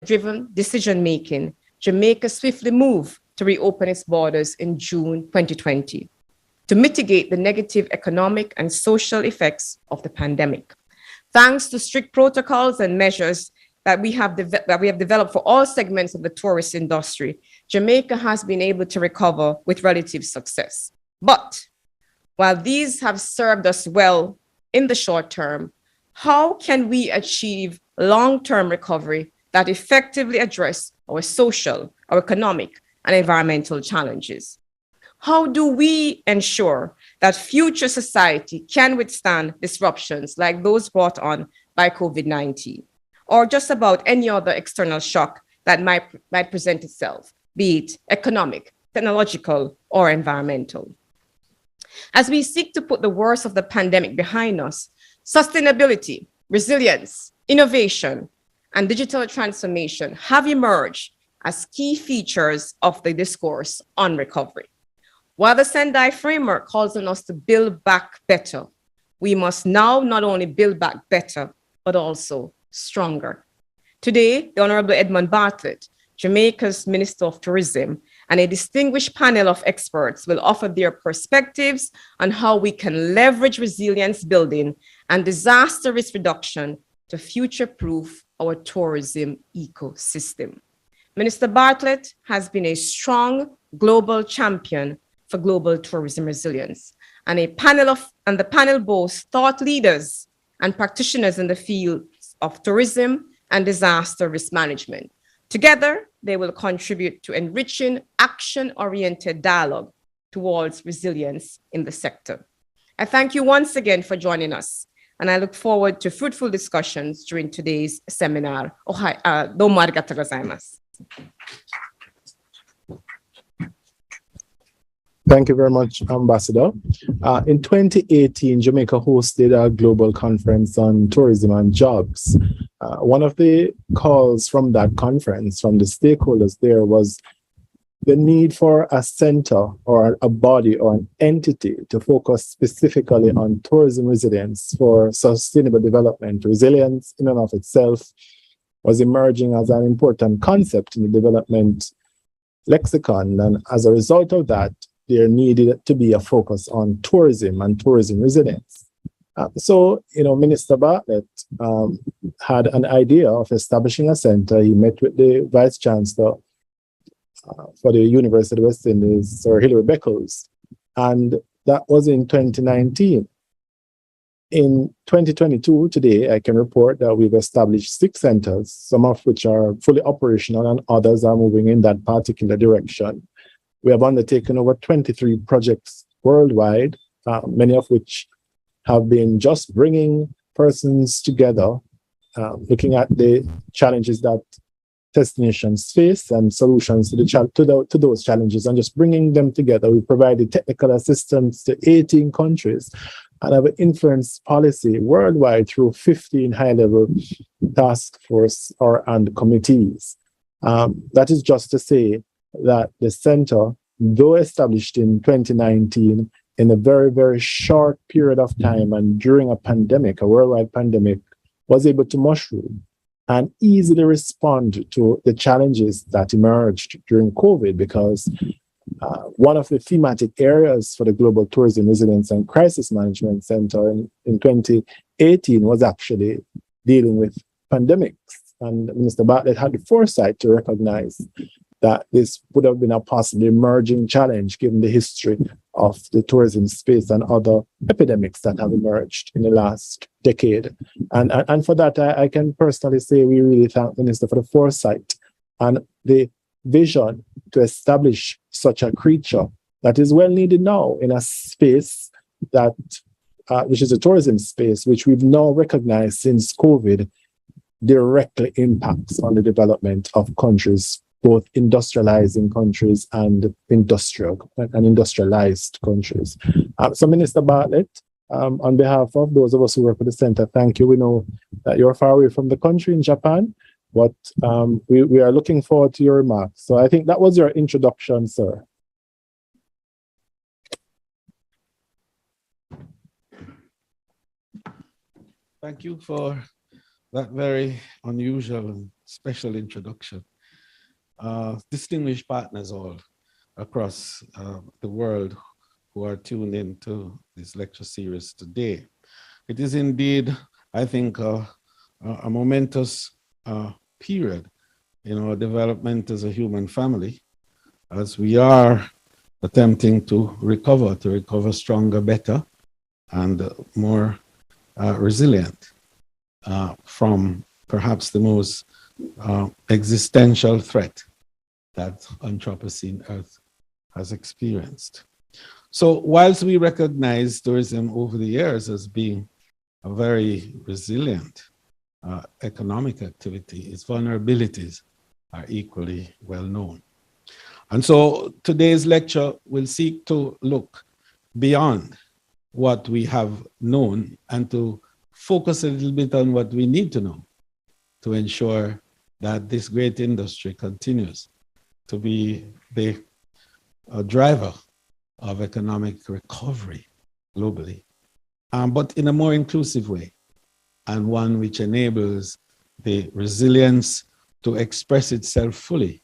driven decision-making, Jamaica swiftly moved to reopen its borders in June 2020 to mitigate the negative economic and social effects of the pandemic. Thanks to strict protocols and measures that we have developed for all segments of the tourist industry, Jamaica has been able to recover with relative success. But while these have served us well in the short term, how can we achieve long-term recovery that effectively address our social, our economic, and environmental challenges? How do we ensure that future society can withstand disruptions like those brought on by COVID-19, or just about any other external shock that might present itself, be it economic, technological, or environmental? As we seek to put the worst of the pandemic behind us, sustainability, resilience, innovation, and digital transformation have emerged as key features of the discourse on recovery. While the Sendai framework calls on us to build back better, we must now not only build back better, but also stronger. Today, the Honorable Edmund Bartlett, Jamaica's Minister of Tourism, and a distinguished panel of experts will offer their perspectives on how we can leverage resilience building and disaster risk reduction to future-proof our tourism ecosystem. Minister Bartlett has been a strong global champion for global tourism resilience, and the panel boasts thought leaders and practitioners in the fields of tourism and disaster risk management. Together, they will contribute to enriching action-oriented dialogue towards resilience in the sector. I thank you once again for joining us, and I look forward to fruitful discussions during today's seminar. Domo arigatou gozaimasu. Thank you very much, Ambassador. In 2018, Jamaica hosted a global conference on tourism and jobs. One of the calls from that conference, from the stakeholders there, was the need for a center or a body or an entity to focus specifically on tourism resilience for sustainable development. Resilience in and of itself was emerging as an important concept in the development lexicon. And as a result of that, there needed to be a focus on tourism and tourism resilience. So, Minister Bartlett had an idea of establishing a center. He met with the Vice Chancellor for the University of West Indies, Sir Hilary Beckles, and that was in 2019. In 2022, today, I can report that we've established 6 centers, some of which are fully operational and others are moving in that particular direction. We have undertaken over 23 projects worldwide, many of which have been just bringing persons together, looking at the challenges that destinations face and solutions to those challenges, and just bringing them together. We provided technical assistance to 18 countries and have influenced policy worldwide through 15 high-level task force and committees. That is just to say that the center, though established in 2019, in a very, very short period of time and during a pandemic, a worldwide pandemic, was able to mushroom and easily respond to the challenges that emerged during COVID, because one of the thematic areas for the Global Tourism Resilience and Crisis Management Center in 2018 was actually dealing with pandemics. And Minister Bartlett had the foresight to recognize that this would have been a possibly emerging challenge given the history of the tourism space and other epidemics that have emerged in the last decade. And for that, I can personally say we really thank the Minister for the foresight and the vision to establish such a creature that is well needed now in a space that, which is a tourism space, which we've now recognized since COVID directly impacts on the development of countries, both industrializing countries and industrialized countries. So Minister Bartlett, on behalf of those of us who work for the center, thank you. We know that you're far away from the country in Japan, but we are looking forward to your remarks. So I think that was your introduction, sir. Thank you for that very unusual and special introduction. Distinguished partners all across the world who are tuned into this lecture series today. It is indeed, I think, a momentous period in our development as a human family, as we are attempting to recover stronger, better, and more resilient from perhaps the most existential threat that Anthropocene Earth has experienced. So whilst we recognize tourism over the years as being a very resilient economic activity, its vulnerabilities are equally well known. And so today's lecture will seek to look beyond what we have known and to focus a little bit on what we need to know to ensure that this great industry continues to be the driver of economic recovery globally, but in a more inclusive way, and one which enables the resilience to express itself fully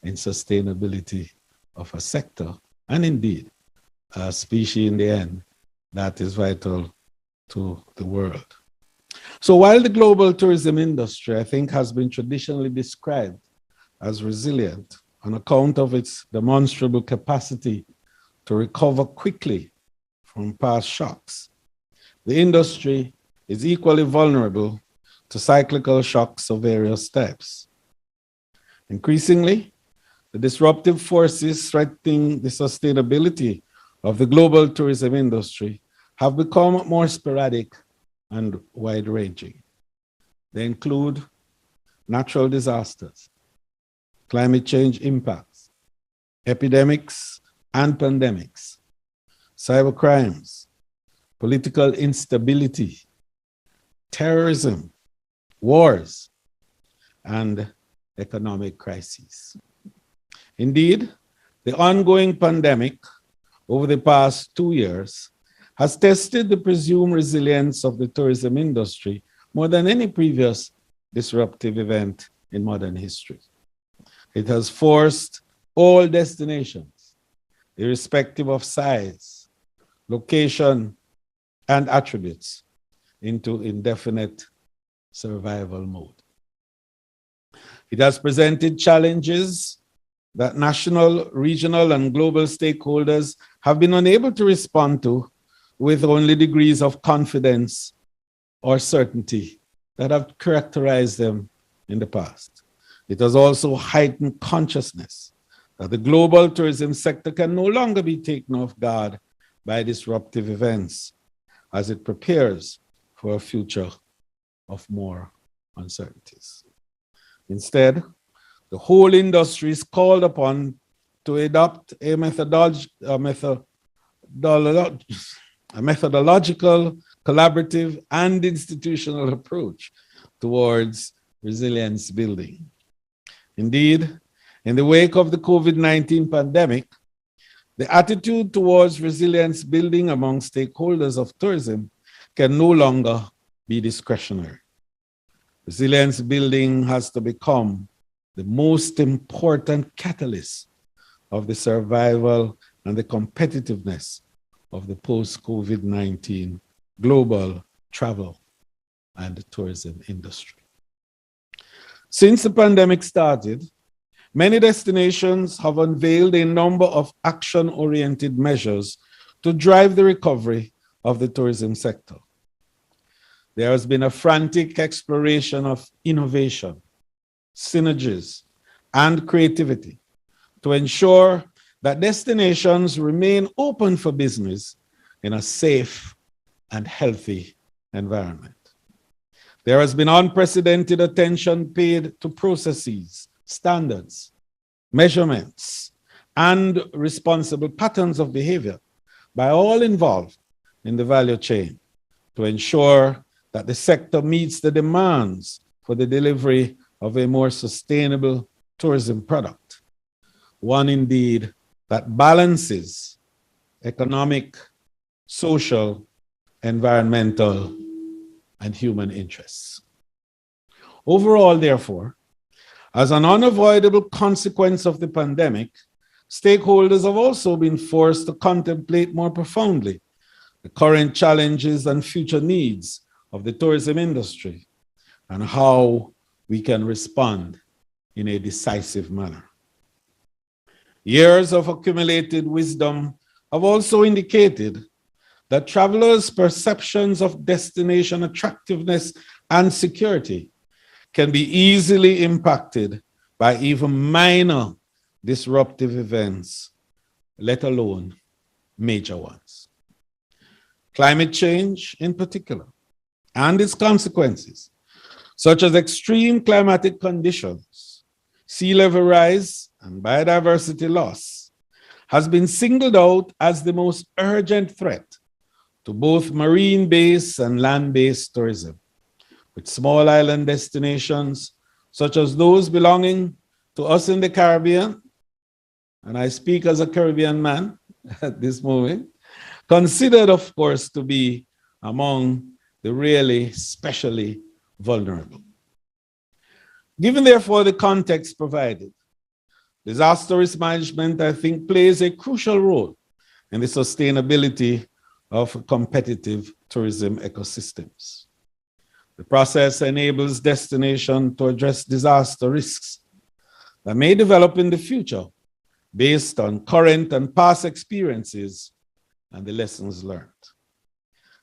in sustainability of a sector, and indeed a species in the end that is vital to the world. So while the global tourism industry, I think, has been traditionally described as resilient on account of its demonstrable capacity to recover quickly from past shocks, the industry is equally vulnerable to cyclical shocks of various types. Increasingly, the disruptive forces threatening the sustainability of the global tourism industry have become more sporadic and wide-ranging. They include natural disasters, climate change impacts, epidemics and pandemics, cybercrimes, political instability, terrorism, wars, and economic crises. Indeed, the ongoing pandemic over the past 2 years has tested the presumed resilience of the tourism industry more than any previous disruptive event in modern history. It has forced all destinations, irrespective of size, location, and attributes, into indefinite survival mode. It has presented challenges that national, regional, and global stakeholders have been unable to respond to with only degrees of confidence or certainty that have characterized them in the past. It has also heightened consciousness that the global tourism sector can no longer be taken off guard by disruptive events as it prepares for a future of more uncertainties. Instead, the whole industry is called upon to adopt a methodological, collaborative, and institutional approach towards resilience building. Indeed, in the wake of the COVID-19 pandemic, the attitude towards resilience building among stakeholders of tourism can no longer be discretionary. Resilience building has to become the most important catalyst of the survival and the competitiveness of the post-COVID-19 global travel and tourism industry. Since the pandemic started, many destinations have unveiled a number of action-oriented measures to drive the recovery of the tourism sector. There has been a frantic exploration of innovation, synergies, and creativity to ensure that destinations remain open for business in a safe and healthy environment. There has been unprecedented attention paid to processes, standards, measurements, and responsible patterns of behavior by all involved in the value chain to ensure that the sector meets the demands for the delivery of a more sustainable tourism product, one indeed that balances economic, social, environmental, and human interests. Overall, therefore, As an unavoidable consequence of the pandemic, stakeholders have also been forced to contemplate more profoundly the current challenges and future needs of the tourism industry and how we can respond in a decisive manner. Years of accumulated wisdom have also indicated that travelers' perceptions of destination attractiveness and security can be easily impacted by even minor disruptive events, let alone major ones. Climate change in particular, and its consequences, such as extreme climatic conditions, sea level rise, and biodiversity loss, has been singled out as the most urgent threat to both marine-based and land-based tourism, with small island destinations such as those belonging to us in the Caribbean, and I speak as a Caribbean man at this moment, considered, of course, to be among the really specially vulnerable. Given, therefore, the context provided, disaster risk management, I think, plays a crucial role in the sustainability of competitive tourism ecosystems. The process enables destinations to address disaster risks that may develop in the future based on current and past experiences and the lessons learned.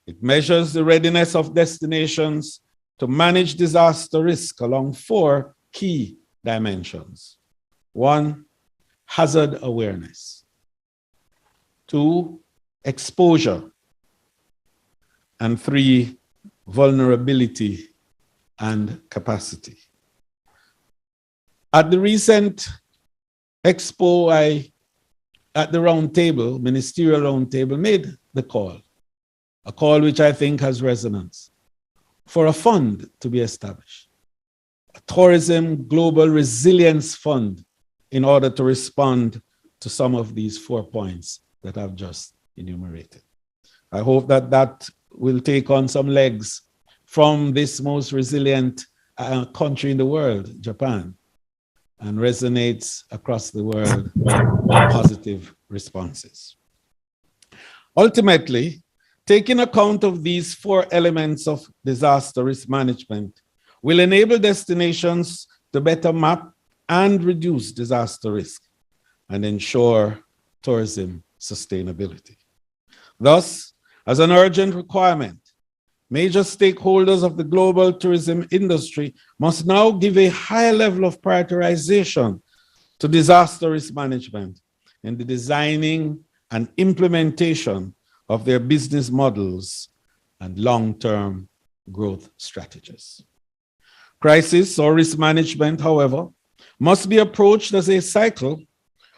It measures the readiness of destinations to manage disaster risk along 4 key dimensions. 1, hazard awareness. 2, exposure. And 3, vulnerability and capacity. At the recent expo, at the round table, ministerial round table, made the call, a call which I think has resonance, for a fund to be established, a tourism global resilience fund, in order to respond to some of these 4 points that I've just enumerated. I hope that that will take on some legs from this most resilient country in the world, Japan, and resonates across the world with positive responses. Ultimately, taking account of these 4 elements of disaster risk management will enable destinations to better map and reduce disaster risk and ensure tourism sustainability. Thus, as an urgent requirement, major stakeholders of the global tourism industry must now give a higher level of prioritization to disaster risk management in the designing and implementation of their business models and long-term growth strategies. Crisis or risk management, however, must be approached as a cycle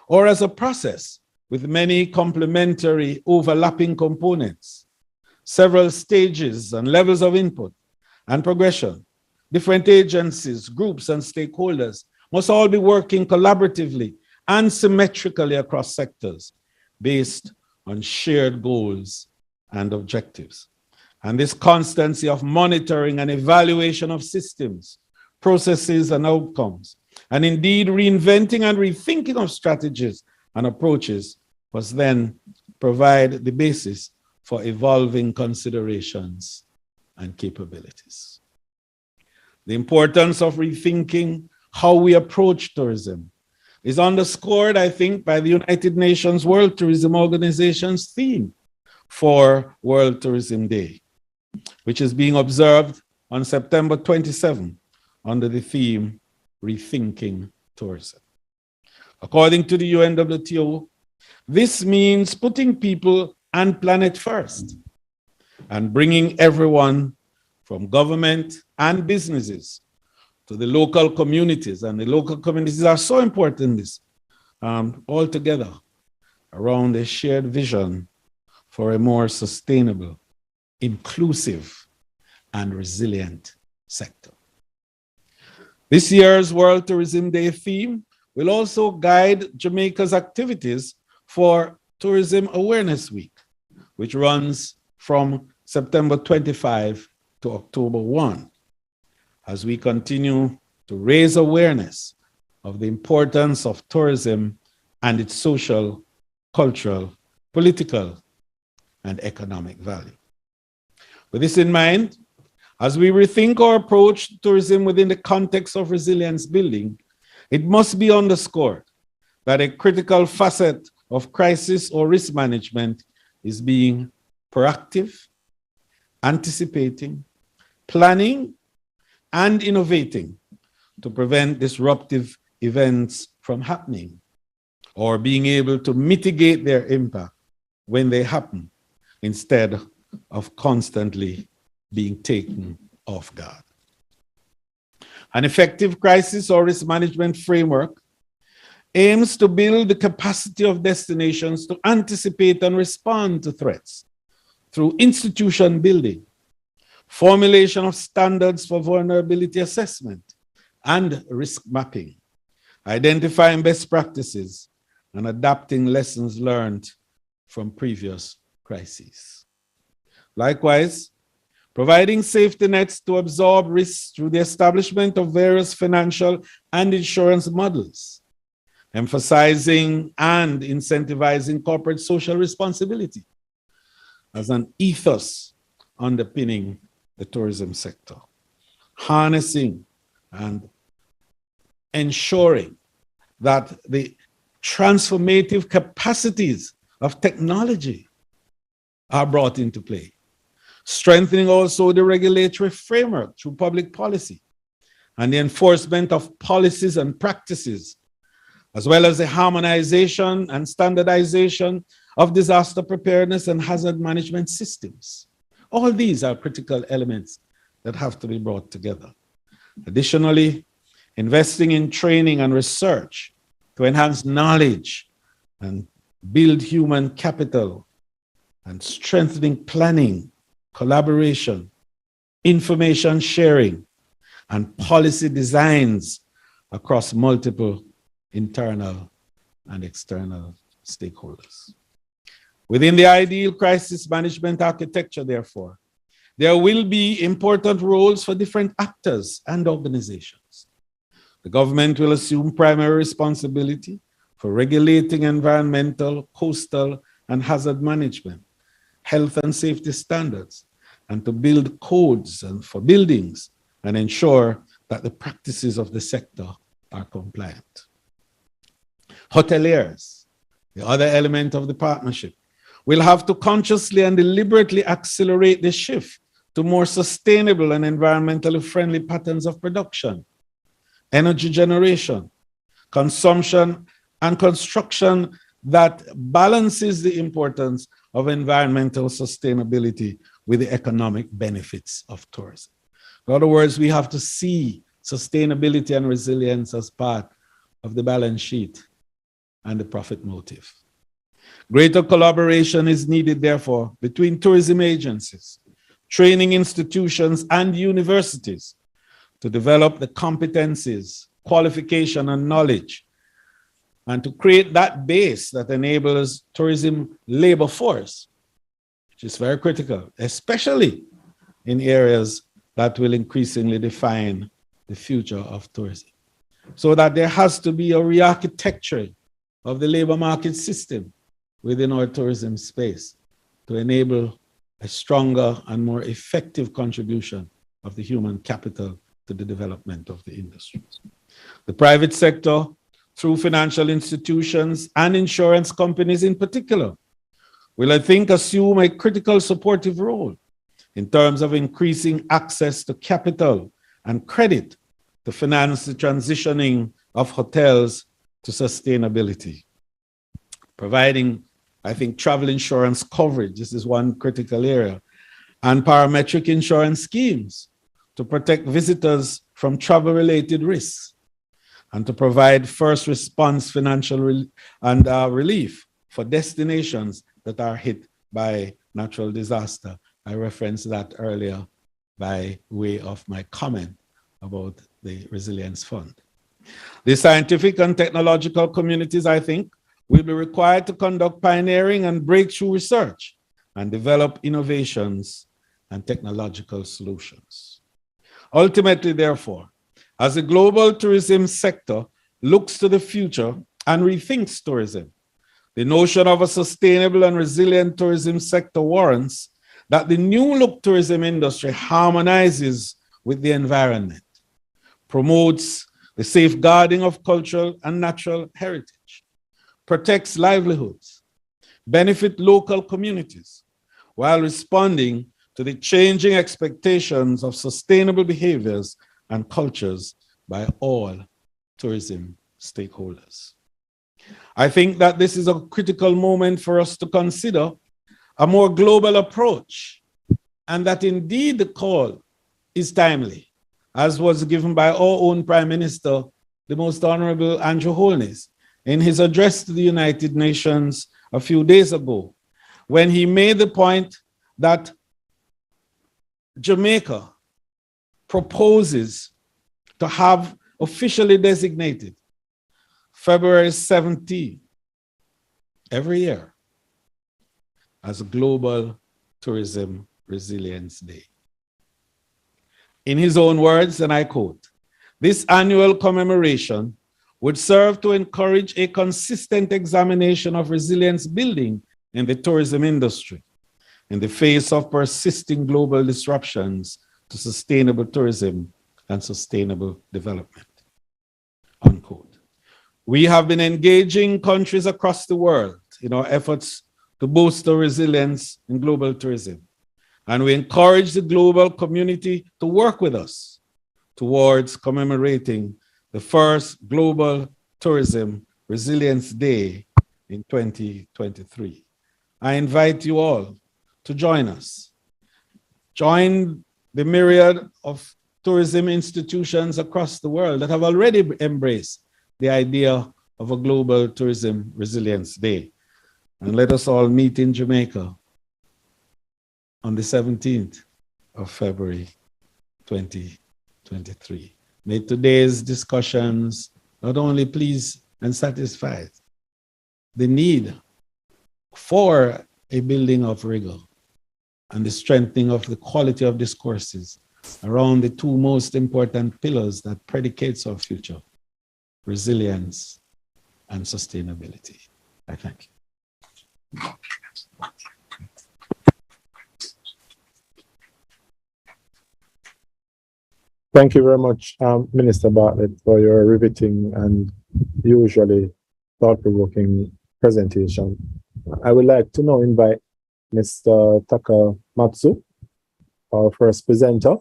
or as a process with many complementary overlapping components, several stages and levels of input and progression. Different agencies, groups, and stakeholders must all be working collaboratively and symmetrically across sectors based on shared goals and objectives. And this constancy of monitoring and evaluation of systems, processes, and outcomes, and indeed reinventing and rethinking of strategies and approaches, must then provide the basis for evolving considerations and capabilities. The importance of rethinking how we approach tourism is underscored, I think, by the United Nations World Tourism Organization's theme for World Tourism Day, which is being observed on September 27 under the theme Rethinking Tourism. According to the UNWTO, this means putting people and planet first and bringing everyone from government and businesses to the local communities, and the local communities are so important in this, all together around a shared vision for a more sustainable, inclusive, and resilient sector. This year's World Tourism Day theme will also guide Jamaica's activities for Tourism Awareness Week, which runs from September 25 to October 1, as we continue to raise awareness of the importance of tourism and its social, cultural, political, and economic value. With this in mind, as we rethink our approach to tourism within the context of resilience building, it must be underscored that a critical facet of crisis or risk management is being proactive, anticipating, planning, and innovating to prevent disruptive events from happening, or being able to mitigate their impact when they happen, instead of constantly being taken off guard. An effective crisis or risk management framework aims to build the capacity of destinations to anticipate and respond to threats through institution building, formulation of standards for vulnerability assessment and risk mapping, identifying best practices, and adapting lessons learned from previous crises. Likewise, providing safety nets to absorb risks through the establishment of various financial and insurance models, emphasizing and incentivizing corporate social responsibility as an ethos underpinning the tourism sector, harnessing and ensuring that the transformative capacities of technology are brought into play, strengthening also the regulatory framework through public policy and the enforcement of policies and practices, as well as the harmonization and standardization of disaster preparedness and hazard management systems. All these are critical elements that have to be brought together. Additionally, investing in training and research to enhance knowledge and build human capital, and strengthening planning, collaboration, information sharing, and policy designs across multiple internal and external stakeholders. Within the ideal crisis management architecture, therefore, there will be important roles for different actors and organizations. The government will assume primary responsibility for regulating environmental, coastal, and hazard management, health and safety standards, and to build codes for buildings and ensure that the practices of the sector are compliant. Hoteliers, the other element of the partnership, will have to consciously and deliberately accelerate the shift to more sustainable and environmentally friendly patterns of production, energy generation, consumption, and construction that balances the importance of environmental sustainability with the economic benefits of tourism. In other words, we have to see sustainability and resilience as part of the balance sheet and the profit motive. Greater collaboration is needed, therefore, between tourism agencies, training institutions, and universities to develop the competencies, qualification, and knowledge, and to create that base that enables tourism labor force, which is very critical, especially in areas that will increasingly define the future of tourism. So that there has to be a re-architecture of the labor market system within our tourism space to enable a stronger and more effective contribution of the human capital to the development of the industries. The private sector, through financial institutions and insurance companies in particular, will, I think, assume a critical supportive role in terms of increasing access to capital and credit to finance the transitioning of hotels to sustainability. Providing, I think, travel insurance coverage, this is one critical area, and parametric insurance schemes to protect visitors from travel-related risks, and to provide first response financial relief for destinations that are hit by natural disaster. I referenced that earlier by way of my comment about the Resilience Fund. The scientific and technological communities, I think, will be required to conduct pioneering and breakthrough research and develop innovations and technological solutions. Ultimately, therefore, as the global tourism sector looks to the future and rethinks tourism. The notion of a sustainable and resilient tourism sector warrants that the new look tourism industry harmonizes with the environment, promotes the safeguarding of cultural and natural heritage, protects livelihoods, benefit local communities, while responding to the changing expectations of sustainable behaviors and cultures by all tourism stakeholders. I think that this is a critical moment for us to consider a more global approach, and that indeed the call is timely, as was given by our own Prime Minister, the Most Honorable Andrew Holness, in his address to the United Nations a few days ago, when he made the point that Jamaica proposes to have officially designated February 17 every year as a Global Tourism Resilience Day. In his own words, and I quote, "This annual commemoration would serve to encourage a consistent examination of resilience building in the tourism industry in the face of persisting global disruptions to sustainable tourism and sustainable development," unquote. We have been engaging countries across the world in our efforts to bolster resilience in global tourism. And we encourage the global community to work with us towards commemorating the first Global Tourism Resilience Day in 2023. I invite you all to join us. Join the myriad of tourism institutions across the world that have already embraced the idea of a Global Tourism Resilience Day. And let us all meet in Jamaica on the 17th of February, 2023. May today's discussions not only please and satisfy the need for a building of rigor and the strengthening of the quality of discourses around the two most important pillars that predicates our future: resilience and sustainability. I thank you. Thank you very much, Minister Bartlett, for your riveting and usually thought-provoking presentation. I would like to now invite Mr. Takamatsu, our first presenter.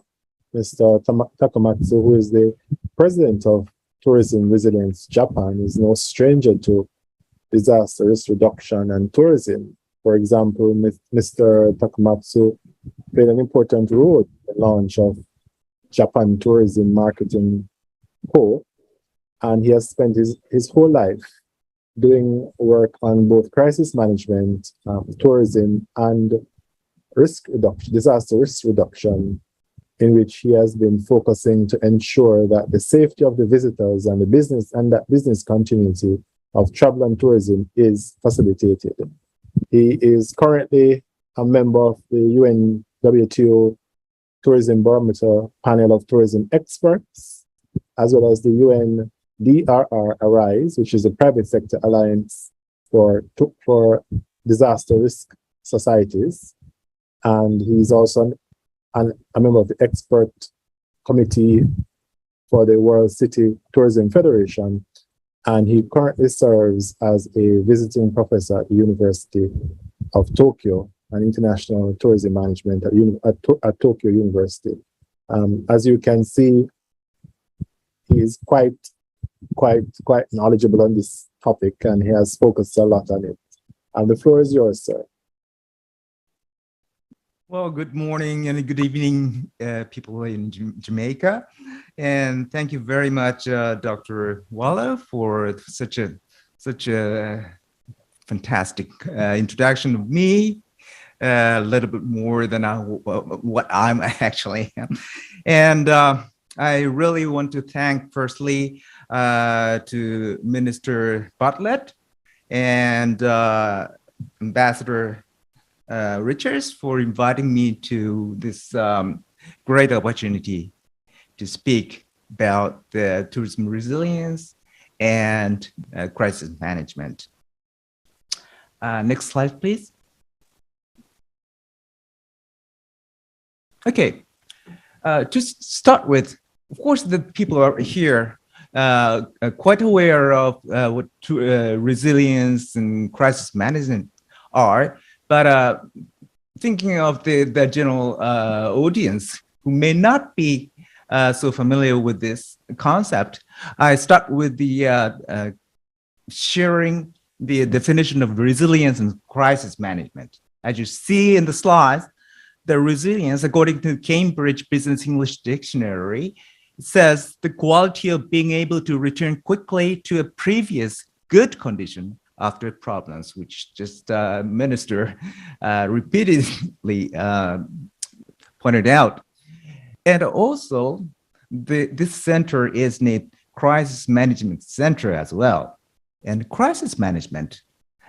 Mr. Takamatsu, who is the president of Tourism Resilience Japan, is no stranger to disaster risk reduction and tourism. For example, Mr. Takamatsu played an important role in the launch of Japan Tourism Marketing Co., and he has spent his whole life doing work on both crisis management, tourism, and risk reduction, disaster risk reduction, in which he has been focusing to ensure that the safety of the visitors and the business and that business continuity of travel and tourism is facilitated. He is currently a member of the UN WTO Tourism Barometer panel of tourism experts, as well as the UN DRR Arise, which is a private sector alliance for disaster risk societies. And he's also a member of the expert committee for the World City Tourism Federation. And he currently serves as a visiting professor at the University of Tokyo and International Tourism Management at Tokyo University. As you can see, he is quite knowledgeable on this topic, and he has focused a lot on it. And the floor is yours, sir. Well, good morning and good evening, people in Jamaica. And thank you very much, Dr. Waller, for such a fantastic introduction of me. A little bit more than what I'm actually am. And I really want to thank firstly to Minister Bartlett and Ambassador Richards for inviting me to this great opportunity to speak about the tourism resilience and crisis management. Next slide, please. Okay, to start with, of course, the people are here quite aware of what resilience and crisis management are, but thinking of the general audience who may not be so familiar with this concept, I start with the sharing the definition of resilience and crisis management. As you see in the slides, the resilience, according to Cambridge Business English Dictionary, says the quality of being able to return quickly to a previous good condition after problems, which just Minister repeatedly pointed out. And also, this center is named Crisis Management Center as well. And crisis management,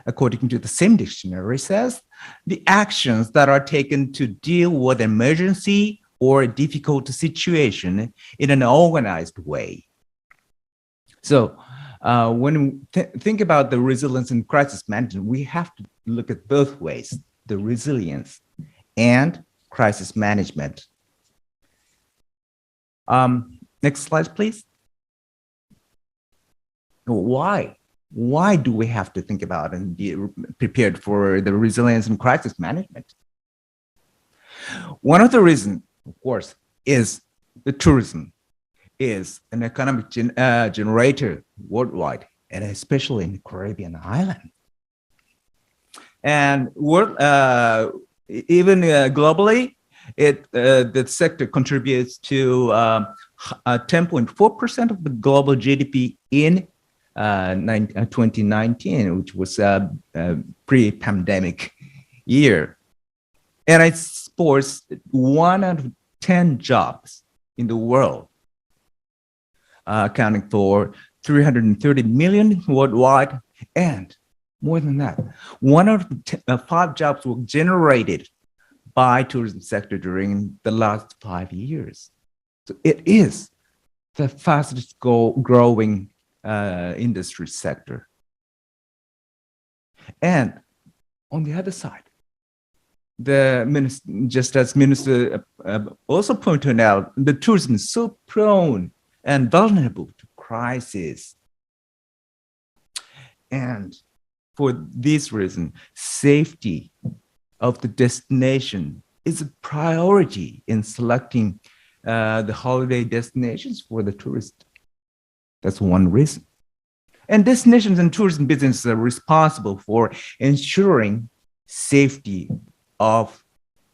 according to the same dictionary, says the actions that are taken to deal with emergency or a difficult situation in an organized way. So when we think about the resilience and crisis management, we have to look at both ways, the resilience and crisis management. Next slide, please. Why? Why do we have to think about and be prepared for the resilience and crisis management? One of the reasons, of course, is the tourism is an economic generator worldwide, and especially in the Caribbean island. And even globally, the sector contributes to 10.4% of the global GDP in 2019, which was a pre-pandemic year. And it supports 1 out of 10 jobs in the world, accounting for 330 million worldwide. And more than that, 1 out of 5 jobs were generated by tourism sector during the last 5 years. So it is the fastest growing industry sector. And on the other side, just as Minister also pointed out, the tourism is so prone and vulnerable to crisis. And for this reason, safety of the destination is a priority in selecting the holiday destinations for the tourist. That's one reason. And destinations and tourism businesses are responsible for ensuring safety of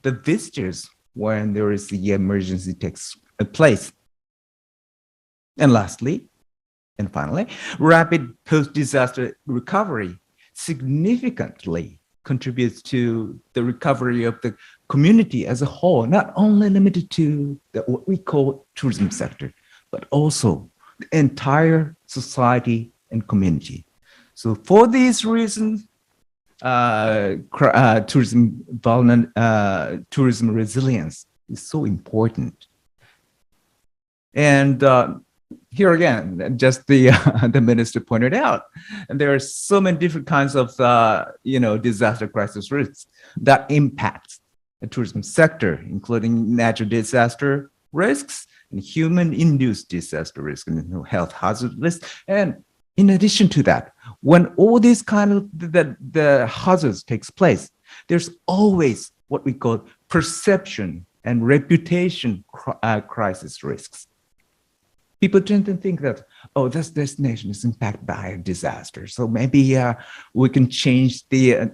the visitors when there is the emergency takes place. And lastly, and finally, rapid post-disaster recovery significantly contributes to the recovery of the community as a whole, not only limited to what we call tourism sector, but also the entire society and community. So for these reasons, tourism resilience is so important. And here again, just the minister pointed out, and there are so many different kinds of disaster crisis risks that impact the tourism sector, including natural disaster risks and human-induced disaster risk and health hazard risks. And in addition to that, when all these kind of the hazards takes place, there's always what we call perception and reputation crisis risks. People tend to think that, oh, this destination is impacted by a disaster, so maybe we can change the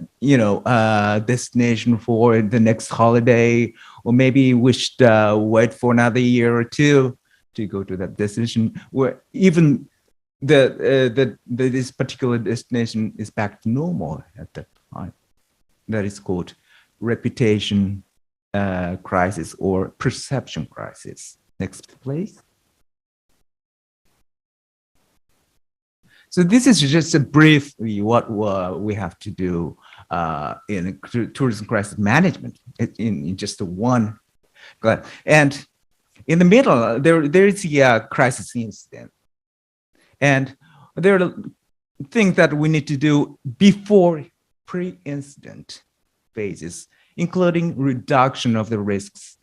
destination for the next holiday, or maybe we should wait for another year or two to go to that destination, where even this particular destination is back to normal at that time. That is called reputation crisis or perception crisis. Next, please. So this is just a brief what we have to do in tourism crisis management in just one. And in the middle, there is a crisis incident. And there are things that we need to do before pre-incident phases, including reduction of the risks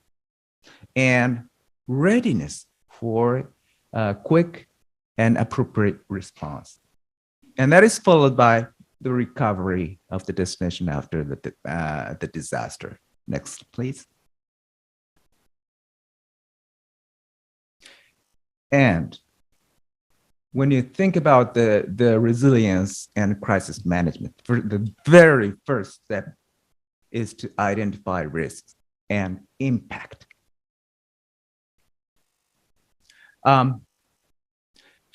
and readiness for quick and appropriate response. And that is followed by the recovery of the destination after the disaster. Next, please. And when you think about the resilience and crisis management, the very first step is to identify risks and impact.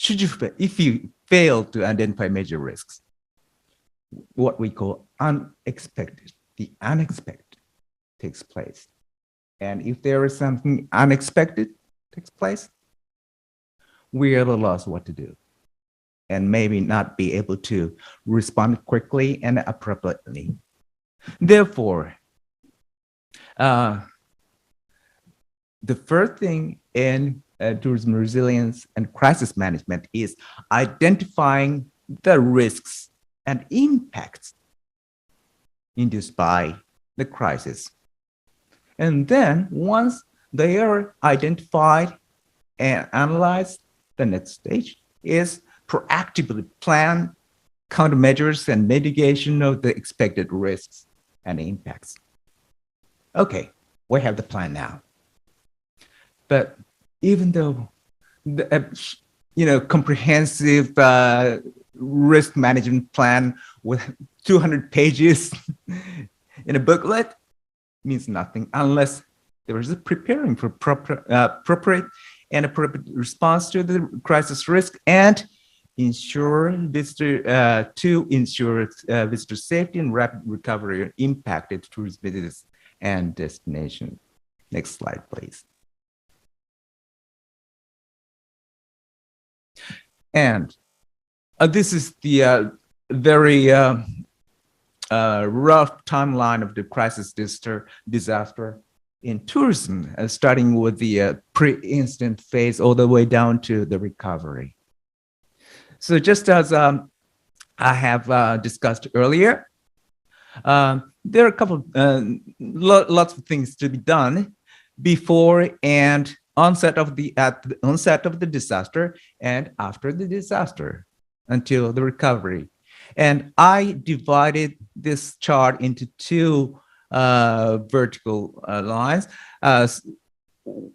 If you fail to identify major risks, what we call the unexpected takes place. And if there is something unexpected takes place, we are at a loss what to do and maybe not be able to respond quickly and appropriately. Therefore, the first thing in tourism resilience and crisis management is identifying the risks and impacts induced by the crisis. And then once they are identified and analyzed, the next stage is proactively plan countermeasures and mitigation of the expected risks and impacts. Okay, we have the plan now. But even though the comprehensive risk management plan with 200 pages in a booklet means nothing unless there is a preparing for appropriate and appropriate response to the crisis risk and ensure visitor safety and rapid recovery impacted tourist visitors and destination. Next slide, please. And this is the very rough timeline of the crisis disaster in tourism, starting with the pre-incident phase all the way down to the recovery. So just as I have discussed earlier, there are a couple, lots of things to be done before and at the onset of the disaster and after the disaster until the recovery. And I divided this chart into two vertical lines,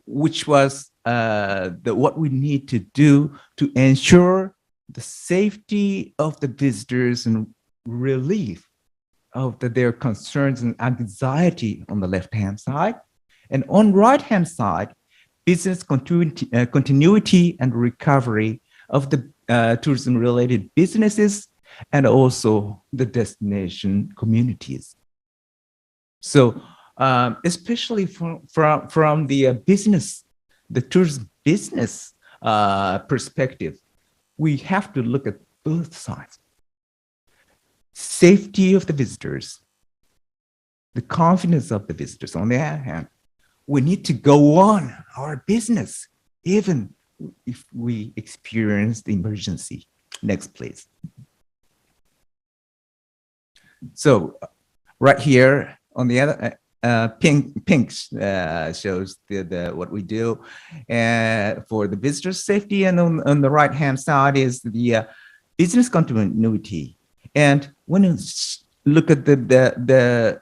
which was what we need to do to ensure the safety of the visitors and relief of their concerns and anxiety on the left-hand side. And on right-hand side, business continuity and recovery of the tourism-related businesses and also the destination communities. So especially from the tourism business perspective, we have to look at both sides. Safety of the visitors, the confidence of the visitors. On the other hand, we need to go on our business even if we experience the emergency. Next, please. So right here on the other pink shows the what we do for the visitor safety, and on the right hand side is the business continuity. And when you look at the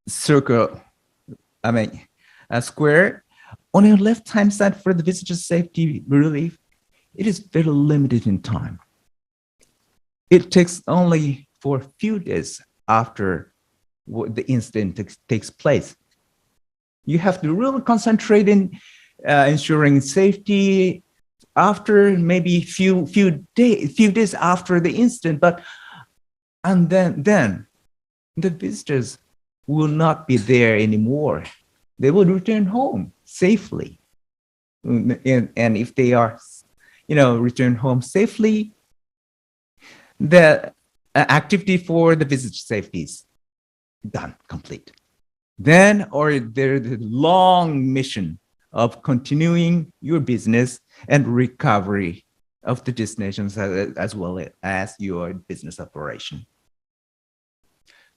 circle, a square on your left hand side for the visitor safety relief, it is very limited in time. It takes only for a few days after the incident takes place. You have to really concentrate in ensuring safety after maybe few days after the incident, and then the visitors will not be there anymore. They will return home safely, and if they are, return home safely, the activity for the visitor safety is done, complete. Then, or there's the long mission of continuing your business and recovery of the destinations as well as your business operation.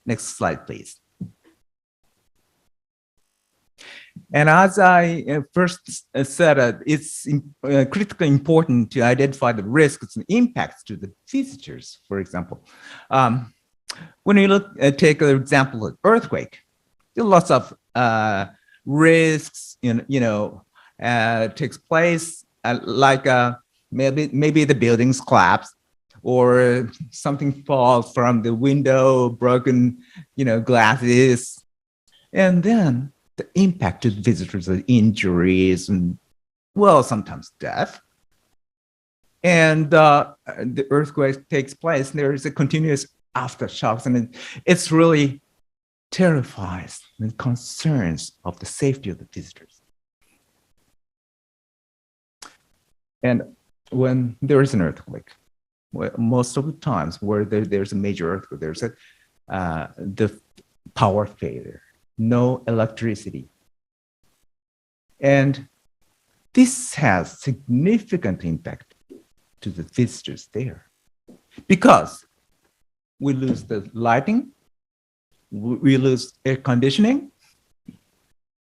Next slide, please. And as I first said, it's critically important to identify the risks and impacts to the visitors, for example. When you take an example of earthquake, there are lots of risks, takes place, maybe the buildings collapse, or something falls from the window, broken, glasses, and then the impact to visitors are injuries and, well, sometimes death. And the earthquake takes place, and there is a continuous aftershocks, and it's really terrifies and concerns of the safety of the visitors. And when there is an earthquake, most of the times where there's a major earthquake, there's the power failure, no electricity. And this has significant impact to the visitors there, because we lose the lighting, we lose air conditioning,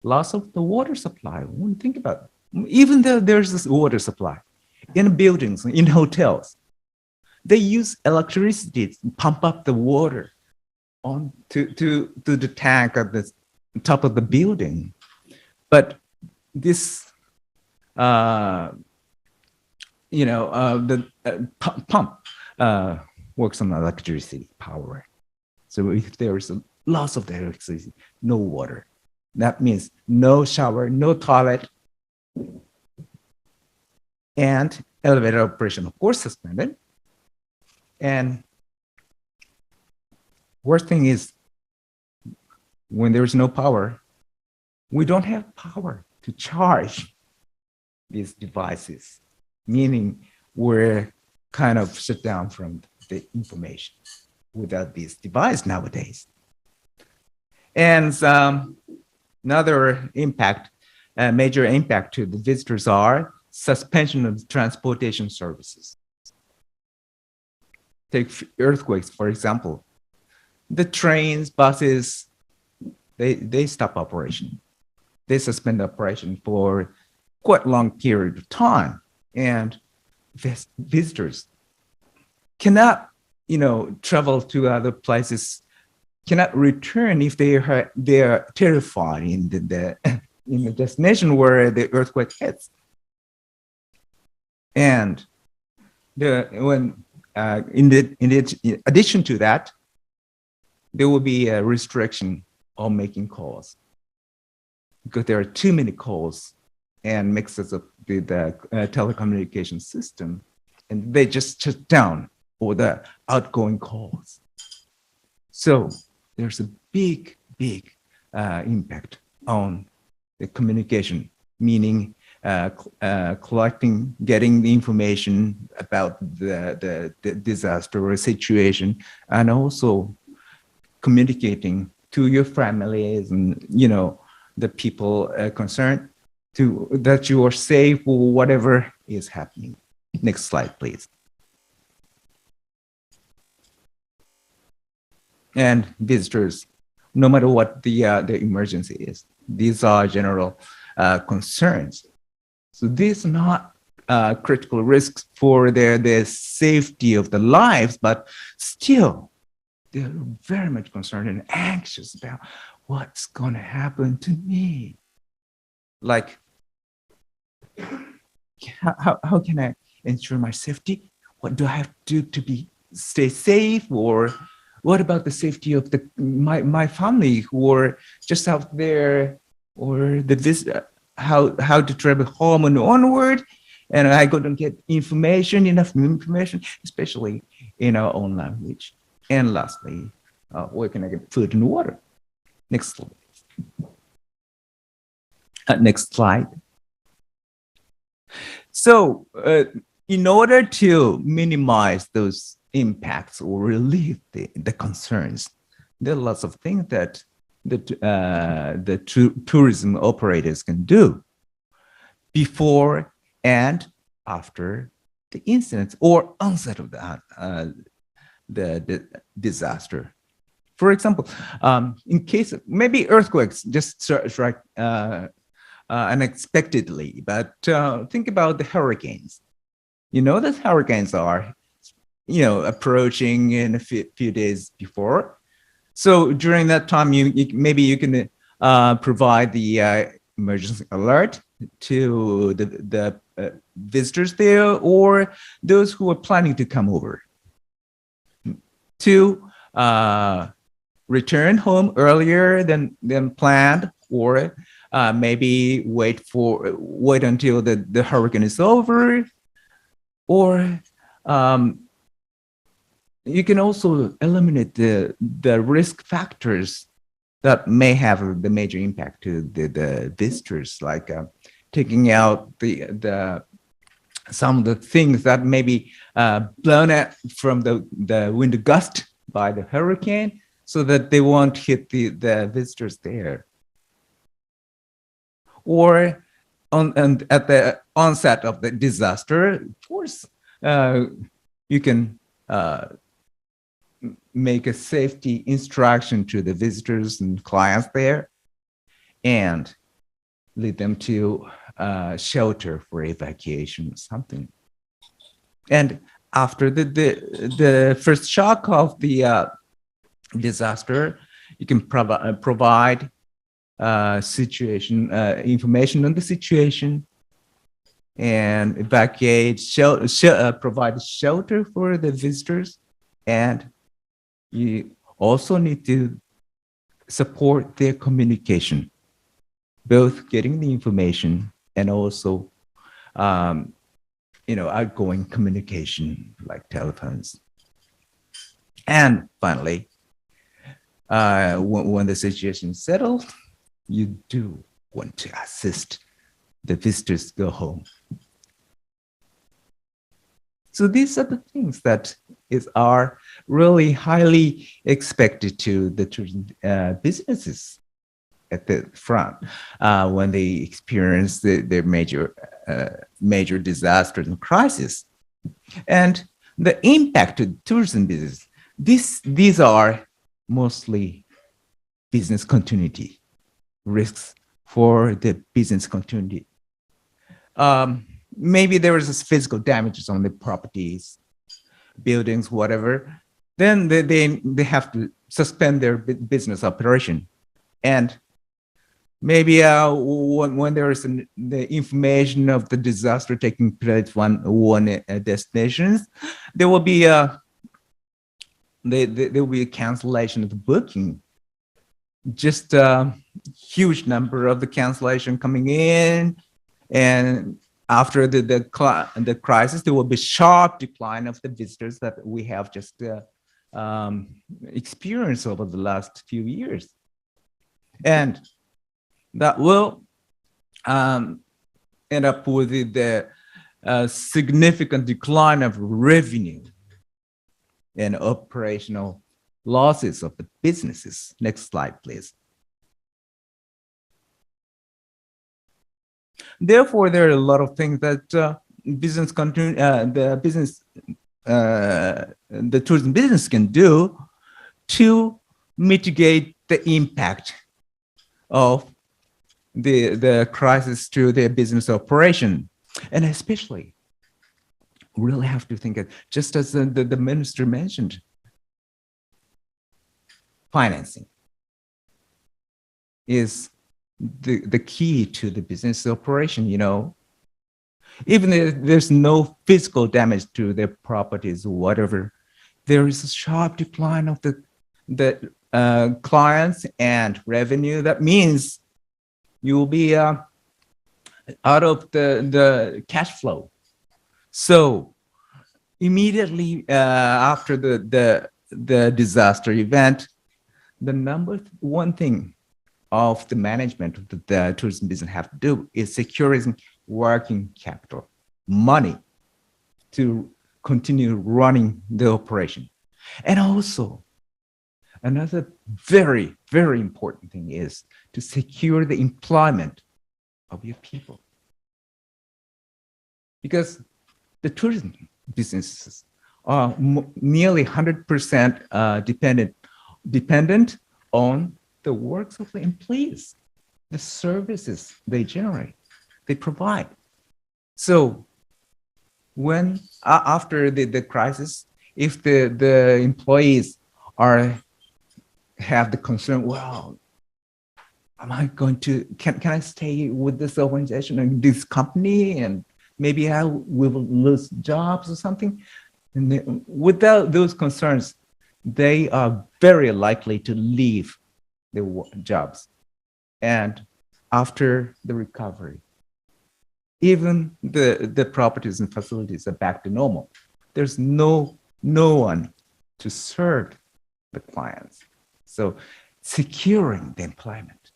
loss of the water supply. When you think about it, even though there's this water supply in buildings, in hotels, they use electricity to pump up the water on to the tank at the top of the building. But this, the pump works on electricity power. So if there is a loss of the electricity, no water, that means no shower, no toilet, and elevator operation, of course, suspended. And worst thing is, when there's no power, we don't have power to charge these devices, meaning we're kind of shut down from the information without this device nowadays. And another impact, major impact to the visitors are suspension of transportation services. Take earthquakes, for example. The trains, buses, they stop operation. They suspend operation for quite a long period of time. And visitors cannot, travel to other places, cannot return if they are terrified in the destination where the earthquake hits. And in addition to that, there will be a restriction on making calls, because there are too many calls and mixes of the telecommunication system, and they just shut down all the outgoing calls. So there's a big impact on the communication, meaning collecting, getting the information about the disaster or situation, and also communicating to your families and the people concerned that you are safe or whatever is happening. Next slide, please. And visitors, no matter what the emergency is, these are general concerns. So these are not critical risks for the safety of the lives, but still, they're very much concerned and anxious about what's going to happen to me. Like, how can I ensure my safety? What do I have to do to stay safe? Or what about the safety of my family who are just out there, or how to travel home and onward? And I couldn't get enough information, especially in our own language. And lastly, where can I get food and water? Next slide. Next slide. So in order to minimize those impacts or relieve the concerns, there are lots of things that the tourism operators can do before and after the incident or onset of the disaster. For example, in case of maybe earthquakes just strike unexpectedly, but think about the hurricanes. You know that hurricanes are, approaching in a few days before. So during that time, maybe you can provide the emergency alert to the visitors there or those who are planning to come over to return home earlier than planned, or maybe wait until the hurricane is over, or you can also eliminate the risk factors that may have the major impact to the visitors, like taking out some of the things that may be blown out from the wind gust by the hurricane, so that they won't hit the visitors there. Or at the onset of the disaster, of course, you can make a safety instruction to the visitors and clients there and lead them to shelter for evacuation or something. And after the first shock of the disaster, you can provide situation information on the situation and provide shelter for the visitors. And you also need to support their communication, both getting the information and also outgoing communication like telephones. And finally, when the situation is settled, you do want to assist the visitors go home. So these are the things that are really highly expected to the businesses at the front when they experience their major disasters and crisis. And the impact to tourism business, these are mostly business continuity risks for the business continuity. Maybe there is physical damages on the properties, buildings, whatever. Then they have to suspend their business operation. And maybe when there is the information of the disaster taking place one destinations, there will be a cancellation of the booking. Just a huge number of the cancellation coming in, and after the crisis, there will be sharp decline of the visitors that we have just experienced over the last few years, and that will end up with the significant decline of revenue and operational losses of the businesses. Next slide, please. Therefore, there are a lot of things that the tourism business can do to mitigate the impact of the crisis to their business operation. And especially, really have to think, just as the minister mentioned, financing is the key to the business operation. Even if there's no physical damage to their properties or whatever, there is a sharp decline of the clients and revenue. That means you will be out of the cash flow. So immediately after the disaster event, the number one thing of the management of the tourism business have to do is securing working capital, money to continue running the operation. And also, another very, very important thing is to secure the employment of your people. Because the tourism businesses are nearly 100% dependent on the works of the employees, the services they generate, they provide. So when after the crisis, if the employees have the concern, well, am I going to, can I stay with this organization and this company, and maybe I will lose jobs or something? And without those concerns, they are very likely to leave their jobs. And after the recovery, even the properties and facilities are back to normal. There's no one to serve the clients. So securing the employment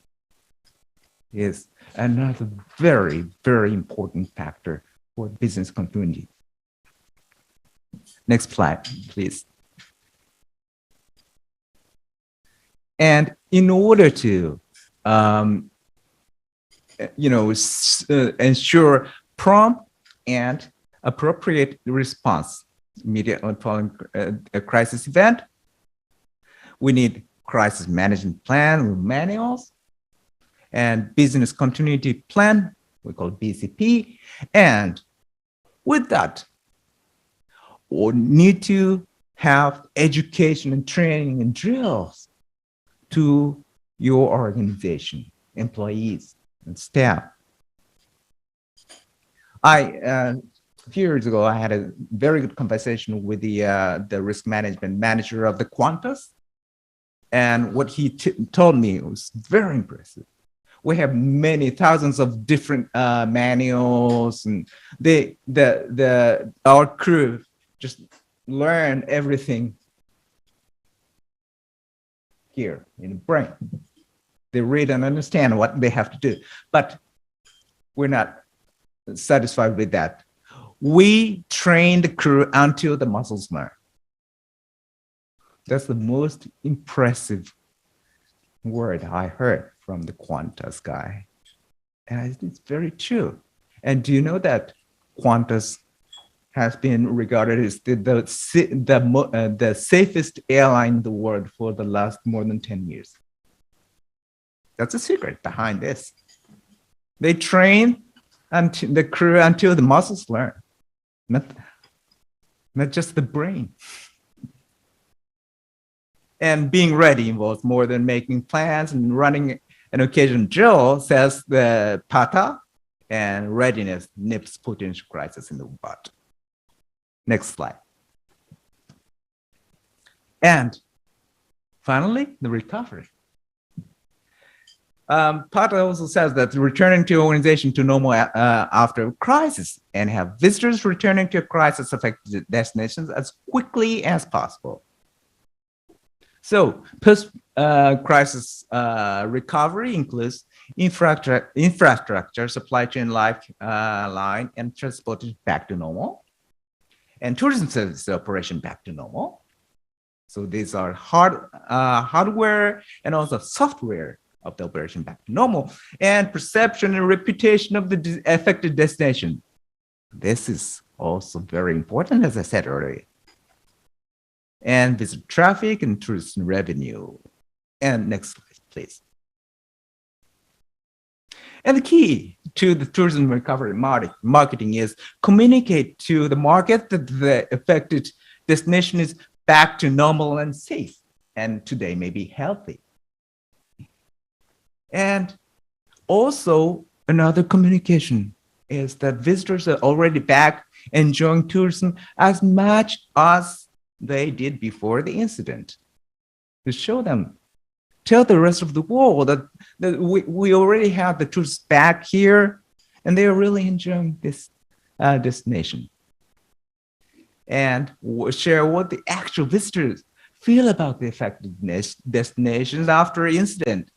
is another very, very important factor for business continuity. Next slide, please. And in order to ensure prompt and appropriate response immediately following a crisis event, we need crisis management plan with manuals and business continuity plan, we call BCP. And with that, we need to have education and training and drills to your organization, employees and staff. A few years ago, I had a very good conversation with the risk management manager of the Qantas. And what he told me was very impressive. We have many thousands of different manuals, and our crew just learn everything here in the brain. They read and understand what they have to do, but we're not satisfied with that. We train the crew until the muscles learn. That's the most impressive word I heard from the Qantas guy. And it's very true. And do you know that Qantas has been regarded as the safest airline in the world for the last more than 10 years? That's a secret behind this. They train the crew until the muscles learn, not just the brain. And being ready involves more than making plans and running an occasional drill, says the PATA, and readiness nips potential crisis in the bud. Next slide. And finally, the recovery. PATA also says that returning to organization to normal after a crisis and have visitors returning to crisis-affected destinations as quickly as possible. So post-crisis recovery includes infrastructure, supply chain line, and transportation back to normal, and tourism services operation back to normal. So these are hardware and also software of the operation back to normal, and perception and reputation of the affected destination. This is also very important, as I said earlier. And visit traffic and tourist revenue. And next slide, please. And the key to the tourism recovery marketing is communicate to the market that the affected destination is back to normal and safe, and today may be healthy. And also another communication is that visitors are already back enjoying tourism as much as they did before the incident. To show them, tell the rest of the world that we already have the tourists back here and they are really enjoying this destination. And share what the actual visitors feel about the affected destinations after an incident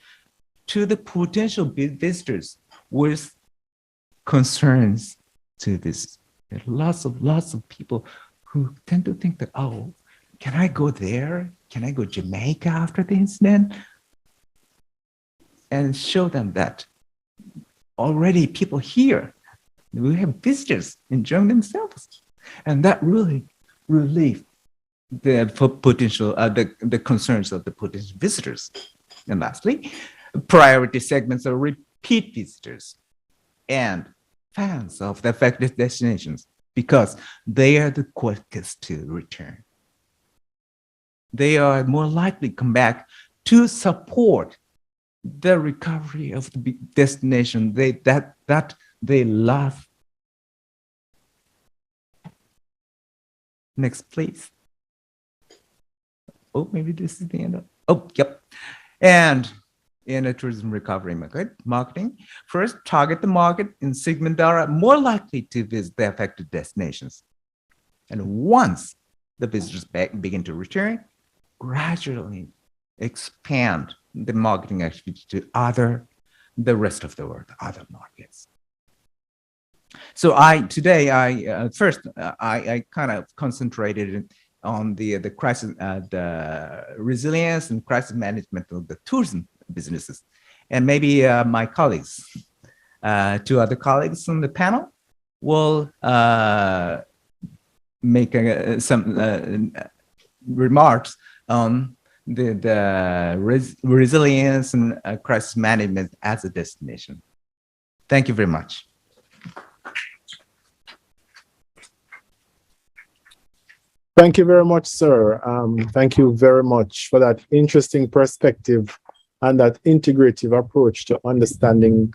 to the potential visitors with concerns to this. There are lots of people who tend to think that, oh, can I go there? Can I go to Jamaica after the incident? And show them that already people here, we have visitors enjoying themselves And that really relieved the potential, the concerns of the potential visitors. And lastly, priority segments are repeat visitors and fans of the affected destinations because they are the quickest to return. They are more likely to come back to support the recovery of the destination that they love. Next, please. Oh, maybe this is the end of, oh, yep. And in a tourism recovery marketing, first target the market in segments that are more likely to visit the affected destinations. And once the visitors begin to return, gradually expand the marketing activity to the rest of the world, other markets. So today I kind of concentrated on the crisis, the resilience and crisis management of the tourism businesses, and maybe my colleagues, two other colleagues on the panel, will make some remarks on the resilience and crisis management as a destination. Thank you very much. Thank you very much, sir. Thank you very much for that interesting perspective and that integrative approach to understanding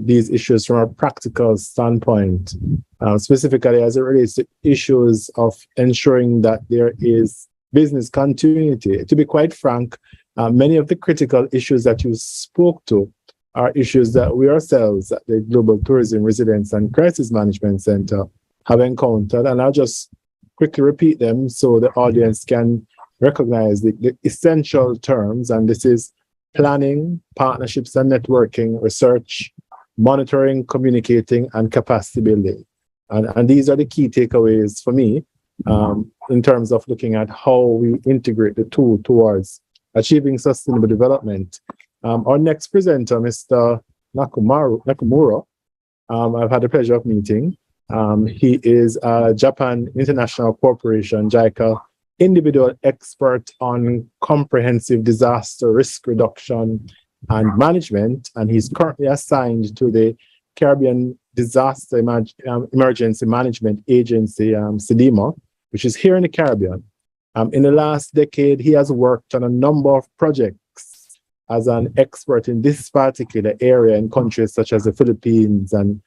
these issues from a practical standpoint, specifically as it relates to issues of ensuring that there is business continuity. To be quite frank, many of the critical issues that you spoke to are issues that we ourselves at the Global Tourism Resilience and Crisis Management Center have encountered, and I'll just quickly repeat them so the audience can recognize the essential terms. And this is planning, partnerships and networking, research, monitoring, communicating, and capacity building. And these are the key takeaways for me in terms of looking at how we integrate the two towards achieving sustainable development. Our next presenter, Mr. Nakamura, I've had the pleasure of meeting. He is a Japan International Corporation, JICA, individual expert on comprehensive disaster risk reduction and management, and he's currently assigned to the Caribbean Disaster Emergency Management Agency, CDEMA, which is here in the Caribbean. In the last decade, he has worked on a number of projects as an expert in this particular area in countries such as the Philippines and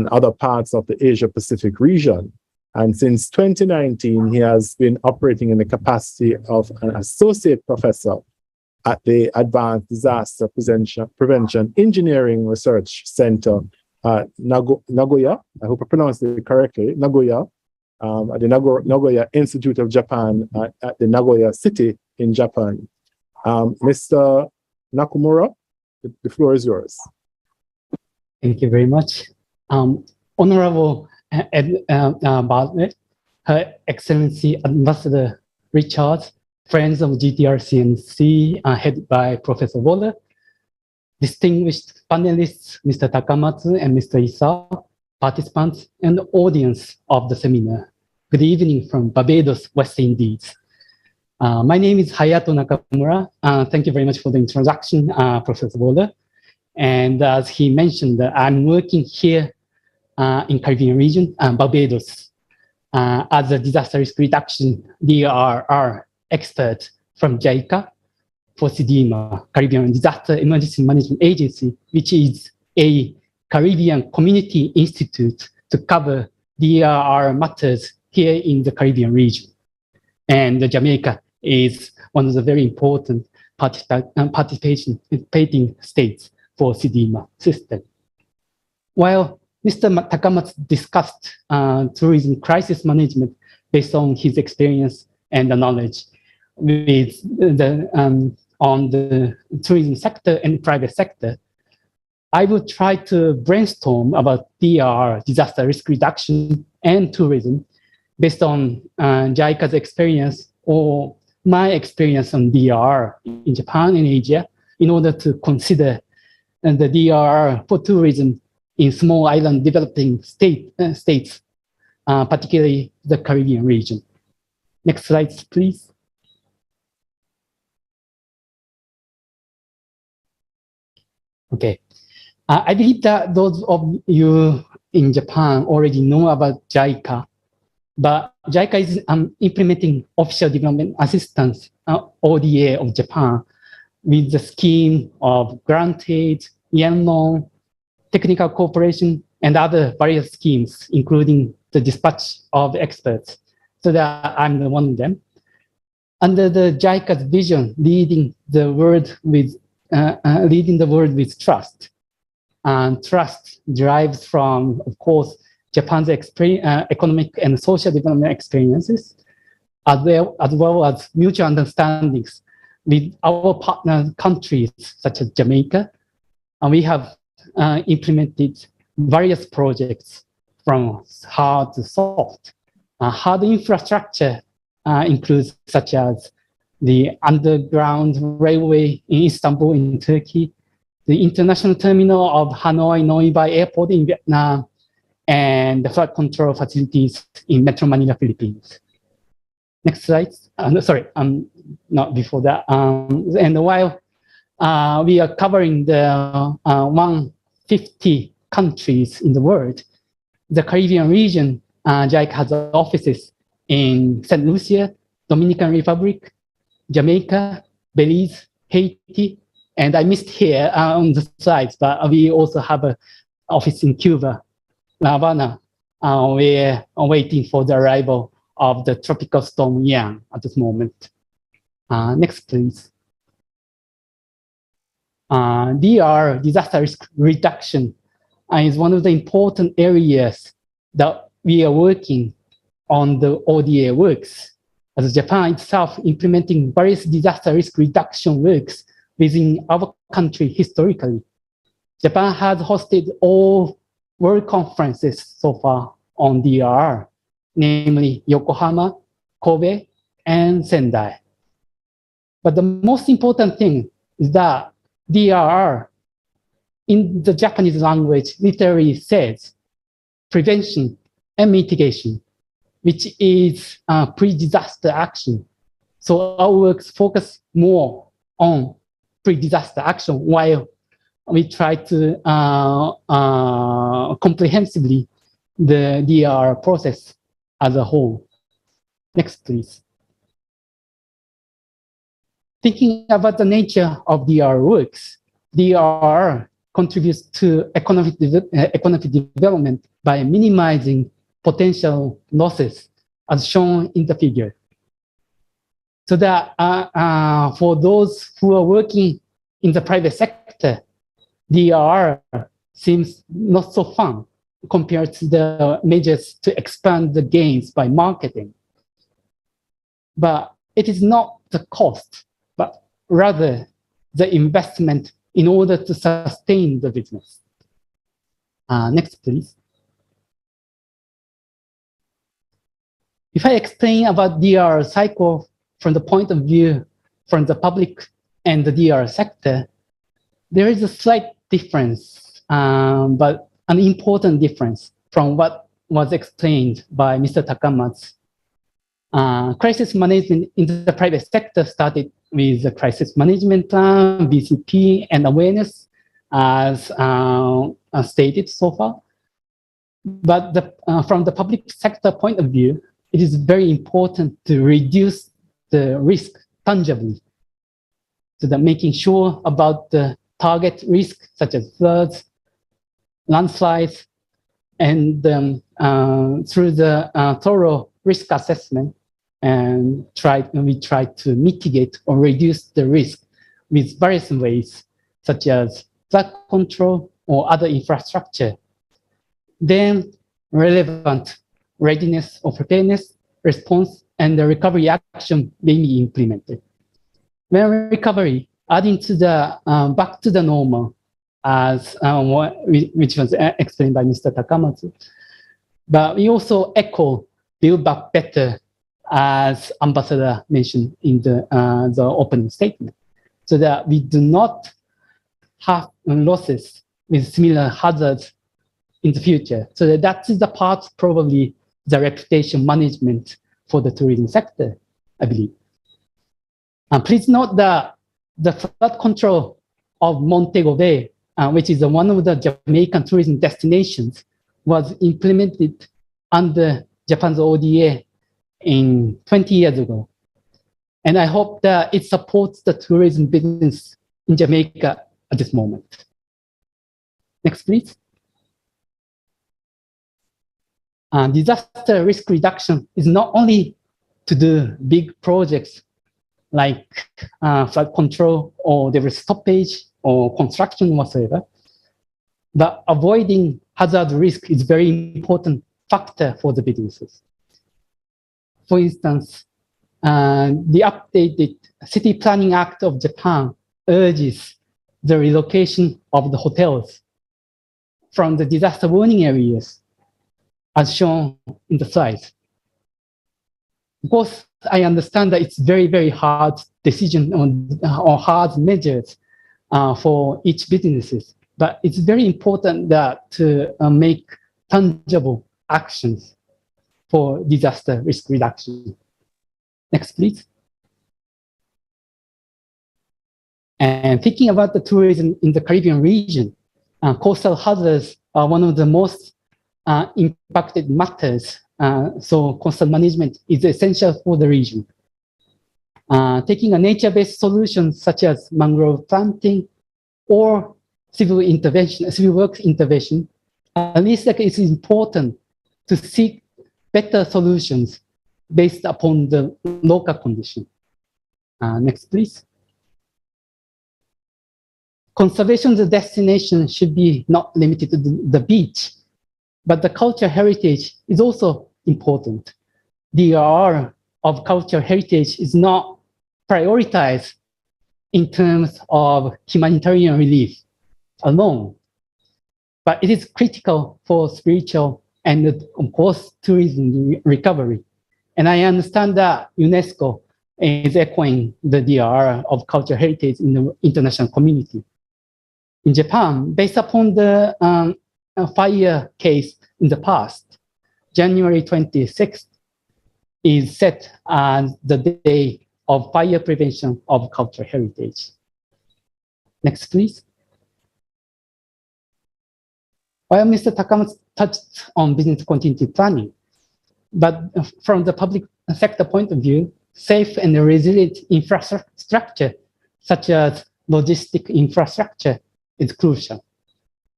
other parts of the Asia-Pacific region. And since 2019, he has been operating in the capacity of an associate professor at the Advanced Disaster Prevention Engineering Research Center, Nagoya, I hope I pronounced it correctly, Nagoya, at the Nagoya Institute of Japan at the Nagoya City in Japan. Mr. Nakamura, the floor is yours. Thank you very much. Honorable Bartlett, Her Excellency Ambassador Richards, friends of GTRCNC, headed by Professor Waller, distinguished panelists, Mr. Takamatsu and Mr. Isa, participants, and the audience of the seminar. Good evening from Barbados, West Indies. My name is Hayato Nakamura. Thank you very much for the introduction, Professor Waller. And as he mentioned, I'm working here in Caribbean region, Barbados, as a disaster risk reduction DRR expert from JICA for CDEMA, Caribbean Disaster Emergency Management Agency, which is a Caribbean community institute to cover DRR matters here in the Caribbean region. And Jamaica is one of the very important participating states for CDEMA system. While Mr. Takamatsu discussed tourism crisis management based on his experience and the knowledge with on the tourism sector and private sector, I will try to brainstorm about DRR, disaster risk reduction, and tourism based on JICA's experience or my experience on DRR in Japan and Asia in order to consider the DRR for tourism in small island developing states particularly the Caribbean region. Next slide, please. Okay. I believe that those of you in Japan already know about JICA, but JICA is implementing official development assistance, ODA of Japan, with the scheme of granted, yen loan, technical cooperation, and other various schemes, including the dispatch of experts. So that I'm one of them. Under the JICA's vision, leading the world with trust. And trust derives from, of course, Japan's economic and social development experiences, as well as mutual understandings with our partner countries, such as Jamaica. And we have implemented various projects from hard to soft. Hard infrastructure includes such as the underground railway in Istanbul in Turkey, the international terminal of Hanoi Noi Bai Airport in Vietnam, and the flood control facilities in Metro Manila, Philippines. Next slide. No, sorry, not before that. And while we are covering the 150 countries in the world, the Caribbean region, JICA has offices in St. Lucia, Dominican Republic, Jamaica, Belize, Haiti, and I missed here on the slides, but we also have an office in Cuba, La Habana. We're waiting for the arrival of the tropical storm Yang at this moment. Next, please. DR, disaster risk reduction, is one of the important areas that we are working on the ODA works. As Japan itself implementing various disaster risk reduction works within our country historically. Japan has hosted all world conferences so far on DRR, namely Yokohama, Kobe, and Sendai. But the most important thing is that DRR in the Japanese language literally says prevention and mitigation, which is pre-disaster action. So our works focus more on pre-disaster action while we try to comprehensively the DR process as a whole. Next, please. Thinking about the nature of DR works, DR contributes to economic development by minimizing potential losses, as shown in the figure. So that for those who are working in the private sector, DR seems not so fun compared to the measures to expand the gains by marketing. But it is not the cost, but rather the investment in order to sustain the business. Next, please. If I explain about DR cycle from the point of view from the public and the DR sector, there is a slight difference, but an important difference from what was explained by Mr. Takamatsu. Crisis management in the private sector started with the crisis management plan, BCP, and awareness, as stated so far. But from the public sector point of view, it is very important to reduce the risk tangibly. So that making sure about the target risk, such as floods, landslides, and through the thorough risk assessment, and we try to mitigate or reduce the risk with various ways, such as flood control or other infrastructure. Then relevant readiness or preparedness, response, and the recovery action may be implemented. When recovery, adding to the back to the normal, as which was explained by Mr. Takamatsu. But we also echo build back better, as Ambassador mentioned in the opening statement, so that we do not have losses with similar hazards in the future. So that is the part probably the reputation management for the tourism sector, I believe. Please note that the flood control of Montego Bay, which is one of the Jamaican tourism destinations, was implemented under Japan's ODA in 20 years ago. And I hope that it supports the tourism business in Jamaica at this moment. Next, please. Disaster risk reduction is not only to do big projects like flood control or there is stoppage or construction whatsoever, but avoiding hazard risk is very important factor for the businesses. For instance, the updated City Planning Act of Japan urges the relocation of the hotels from the disaster warning areas, as shown in the slides. Of course, I understand that it's very, very hard decision or hard measures for each businesses, but it's very important that to make tangible actions for disaster risk reduction. Next, please. And thinking about the tourism in the Caribbean region, coastal hazards are one of the most impacted matters. So coastal management is essential for the region. Taking a nature-based solution such as mangrove planting or civil works intervention, at least it's important to seek better solutions based upon the local condition. Next, please. Conservation of the destination should be not limited to the beach, but the cultural heritage is also important. DRR of cultural heritage is not prioritized in terms of humanitarian relief alone, but it is critical for spiritual and, of course, tourism recovery. And I understand that UNESCO is echoing the DRR of cultural heritage in the international community. In Japan, based upon the fire case in the past, January 26th is set as the day of fire prevention of cultural heritage. Next, please. While Mr. Takamatsu touched on business continuity planning, but from the public sector point of view, safe and resilient infrastructure, such as logistic infrastructure, is crucial.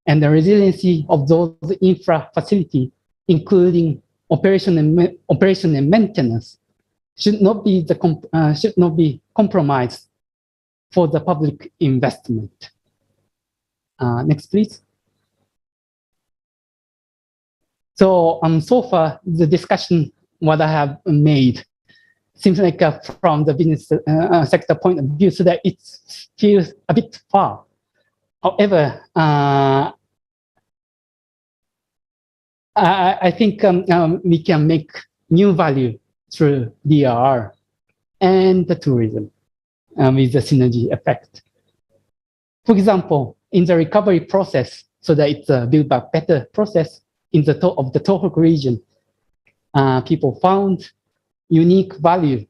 And the resiliency of those infra facilities, including operation and maintenance, should not be compromised for the public investment. Next, please. So, so far, the discussion, what I have made, seems like from the business sector point of view, so that it feels a bit far. However, I think we can make new value through DRR and the tourism with the synergy effect. For example, in the recovery process, so that it's a build back better process in the of the Tohoku region, people found unique value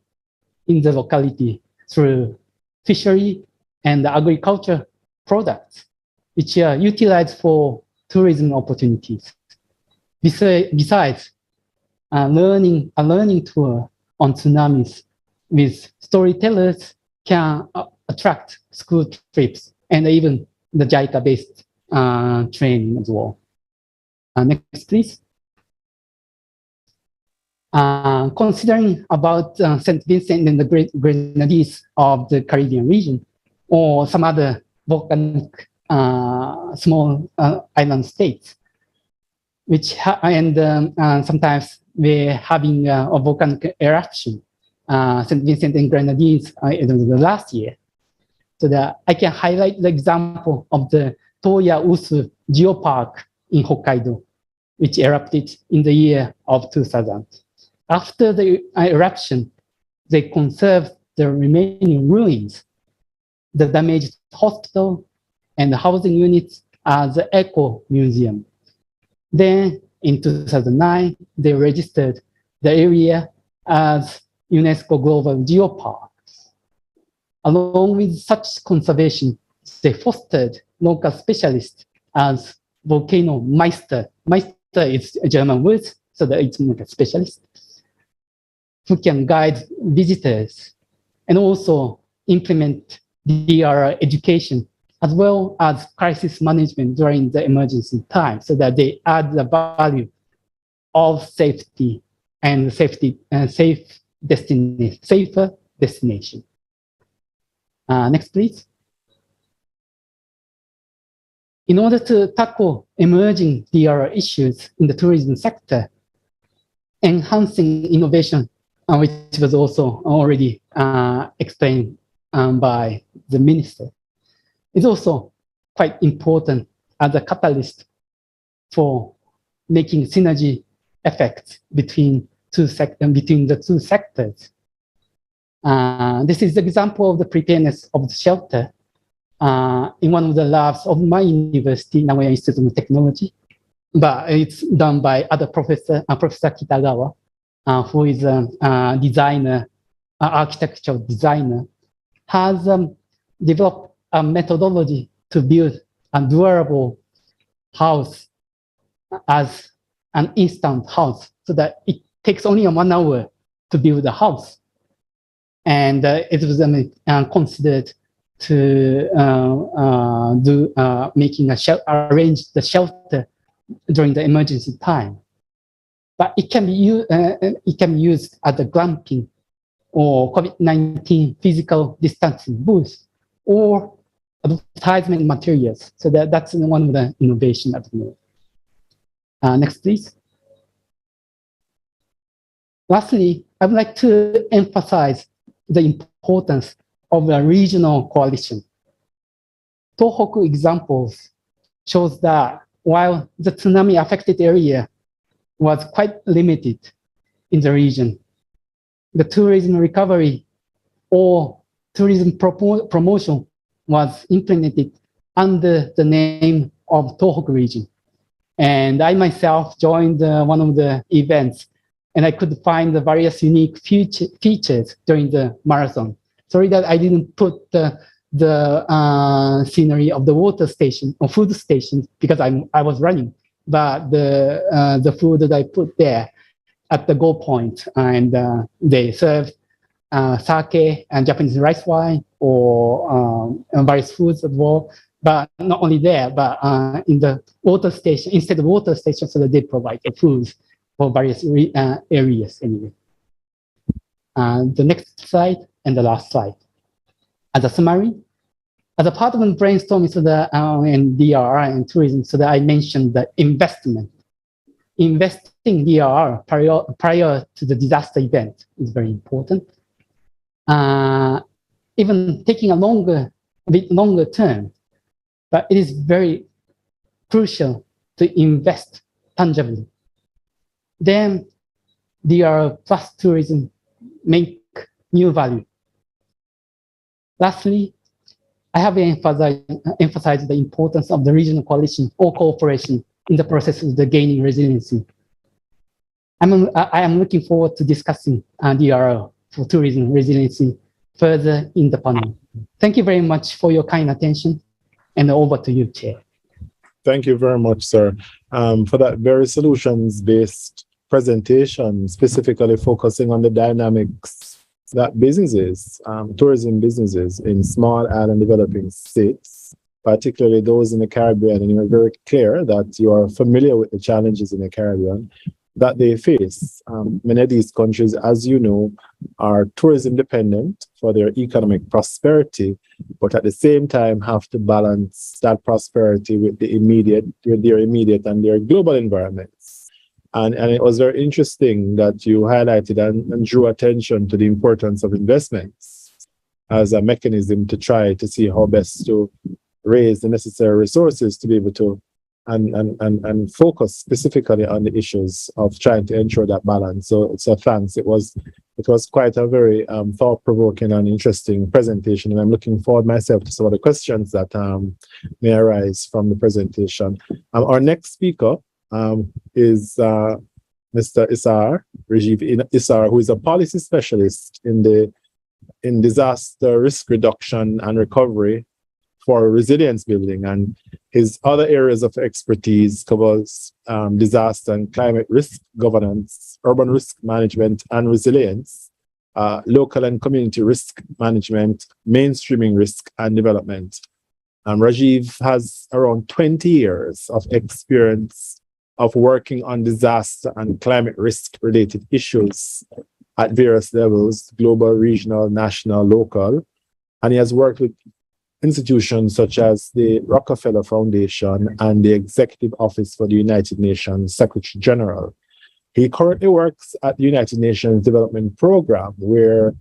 in the locality through fishery and agriculture products, which are utilized for tourism opportunities. Besides, a learning tour on tsunamis with storytellers can attract school trips and even the JICA-based training as well. Next, please. Considering about St. Vincent and the Grenadines of the Caribbean region, or some other volcanic small island states, which sometimes we're having a volcanic eruption. St. Vincent and Grenadines the last year. So that I can highlight the example of the Toya Usu Geopark in Hokkaido, which erupted in the year of 2000. After the eruption, they conserved the remaining ruins, the damaged hospital, and the housing units as an eco museum. Then in 2009, they registered the area as UNESCO Global Geopark. Along with such conservation, they fostered local specialists as volcano Meister. Meister is a German word, so that it's like a specialist who can guide visitors and also implement DRR education as well as crisis management during the emergency time, so that they add the value of safety and safer destination. Next, please. In order to tackle emerging DRR issues in the tourism sector, enhancing innovation, which was also already explained by the minister, is also quite important as a catalyst for making synergy effects between the two sectors. This is the example of the preparedness of the shelter in one of the labs of my university, Nagoya Institute of Technology, but it's done by other professor, Professor Kitagawa, who is a designer, architectural designer, has developed a methodology to build a durable house as an instant house, so that it takes only 1 hour to build a house. And it was considered to arrange the shelter during the emergency time. But it can be used as a glamping or COVID-19 physical distancing booth or advertisement materials. So that's one of the innovations at the moment. Next, please. Lastly, I would like to emphasize the importance of a regional coalition. Tohoku examples shows that while the tsunami affected area was quite limited in the region, the tourism recovery or tourism promotion was implemented under the name of Tohoku region. And I myself joined one of the events, and I could find the various unique features during the marathon. Sorry that I didn't put the scenery of the water station or food station because I was running, but the food that I put there at the goal point, and they served sake and Japanese rice wine or various foods as well. But not only there, but in the water station, instead of water station, so that they provide the foods for various areas anyway. The next slide and the last slide. As a summary, as a part of the brainstorming so that, in DRR and tourism, so that I mentioned the investment. Investing DRR prior to the disaster event is very important. Even taking a bit longer term, but it is very crucial to invest tangibly. Then DRR plus tourism make new value. Lastly, I have emphasized the importance of the regional coalition or cooperation in the process of the gaining resiliency. I am looking forward to discussing DRR for tourism resiliency further in the panel. Thank you very much for your kind attention, and over to you, Chair. Thank you very much, sir, for that very solutions-based presentation, specifically focusing on the dynamics that businesses, tourism businesses in small island developing states, particularly those in the Caribbean, and you were very clear that you are familiar with the challenges in the Caribbean that they face. Many of these countries, as you know, are tourism dependent for their economic prosperity, but at the same time have to balance that prosperity with their immediate and their global environments. And it was very interesting that you highlighted and drew attention to the importance of investments as a mechanism to try to see how best to raise the necessary resources to be able to and focus specifically on the issues of trying to ensure that balance. So thanks. It was quite a very thought-provoking and interesting presentation, and I'm looking forward myself to some of the questions that may arise from the presentation. Our next speaker is Mr. Rajiv Isar, who is a policy specialist in disaster risk reduction and recovery for resilience building. And his other areas of expertise covers disaster and climate risk governance, urban risk management and resilience, local and community risk management, mainstreaming risk and development. Rajiv has around 20 years of experience of working on disaster and climate risk related issues at various levels, global, regional, national, local. And he has worked with institutions such as the Rockefeller Foundation and the Executive Office for the United Nations Secretary General. He currently works at the United Nations Development Program, where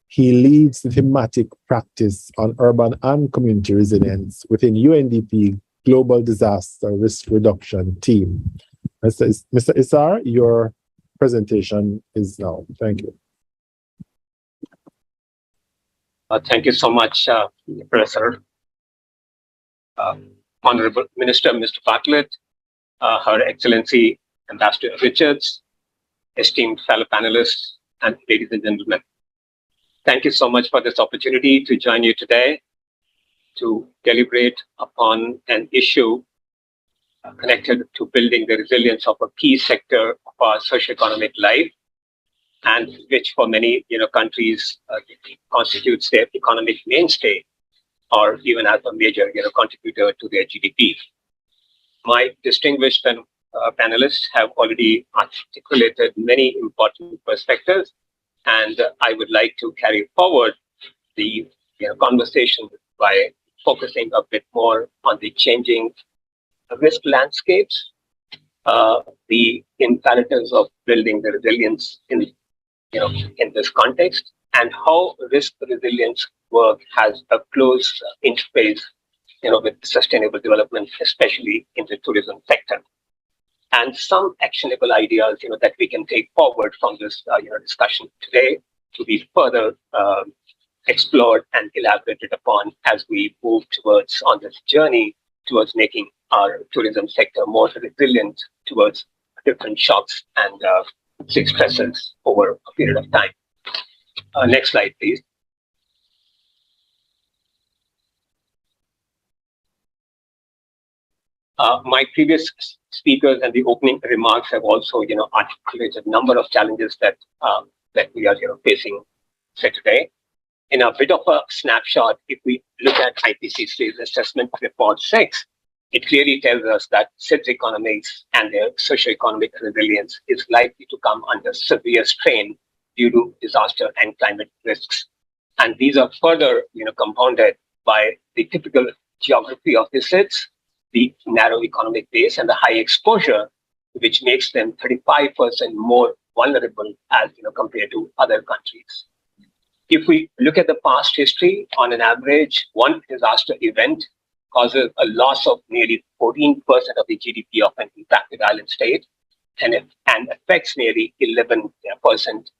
he leads the thematic practice on urban and community resilience within UNDP Global Disaster Risk Reduction Team. Mr. Isar, your presentation is now. Thank you. Thank you so much, Professor. Honorable Minister, Mr. Bartlett, Her Excellency Ambassador Richards, esteemed fellow panelists, and ladies and gentlemen. Thank you so much for this opportunity to join you today to deliberate upon an issue connected to building the resilience of a key sector of our socioeconomic life, and which for many countries constitutes their economic mainstay, or even as a major contributor to their GDP. My distinguished panelists have already articulated many important perspectives, and I would like to carry forward the conversation by focusing a bit more on the changing risk landscapes, the imperatives of building the resilience in this context, and how risk resilience work has a close interface with sustainable development, especially in the tourism sector, and some actionable ideas that we can take forward from this discussion today to be further explored and elaborated upon as we move towards on this journey towards making our tourism sector more resilient towards different shocks and stresses over a period of time. Next slide, please. My previous speakers and the opening remarks have also, articulated a number of challenges that we are, facing today. In a bit of a snapshot, if we look at IPCC's assessment report 6, it clearly tells us that SIDS economies and their socioeconomic resilience is likely to come under severe strain due to disaster and climate risks. And these are further, compounded by the typical geography of the SIDS, the narrow economic base, and the high exposure, which makes them 35% more vulnerable as compared to other countries. If we look at the past history, on an average, one disaster event causes a loss of nearly 14% of the GDP of an impacted island state, and affects nearly 11%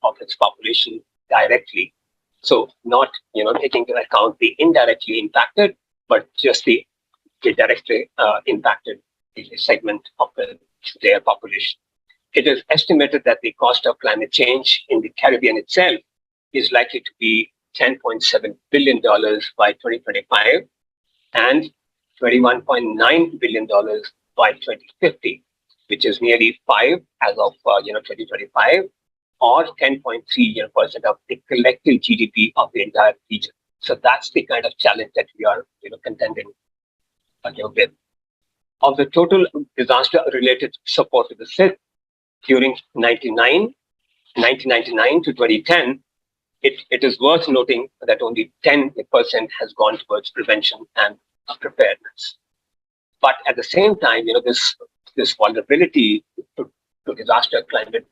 of its population directly. So not taking into account the indirectly impacted, but just the directly impacted segment of their population. It is estimated that the cost of climate change in the Caribbean itself is likely to be $10.7 billion by 2025 and $21.9 billion by 2050, which is nearly 5 as of 2025, or 10.3% of the collective GDP of the entire region. So that's the kind of challenge that we are contending with. Of the total disaster-related support to the SIDS during 1999 to 2010, it is worth noting that only 10% has gone towards prevention and preparedness. But at the same time, this vulnerability to disaster climate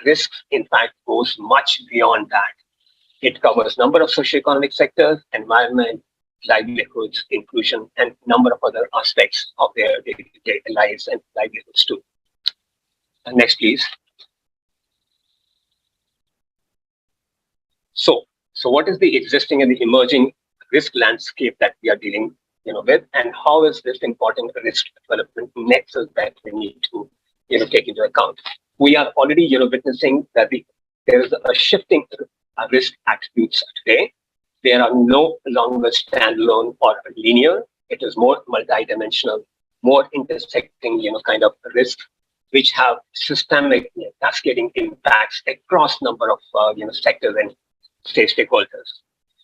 risks, in fact, goes much beyond that. It covers a number of socioeconomic sectors, environment, livelihoods, inclusion, and a number of other aspects of their day-to-day lives and livelihoods too. Next, please. So what is the existing and the emerging risk landscape that we are dealing with, and how is this important risk development nexus that we need to take into account. We are already, witnessing that there is a shifting risk attributes today. There are no longer standalone or linear. It is more multidimensional, more intersecting, kind of risks, which have systemic cascading impacts across number of, sectors and stakeholders.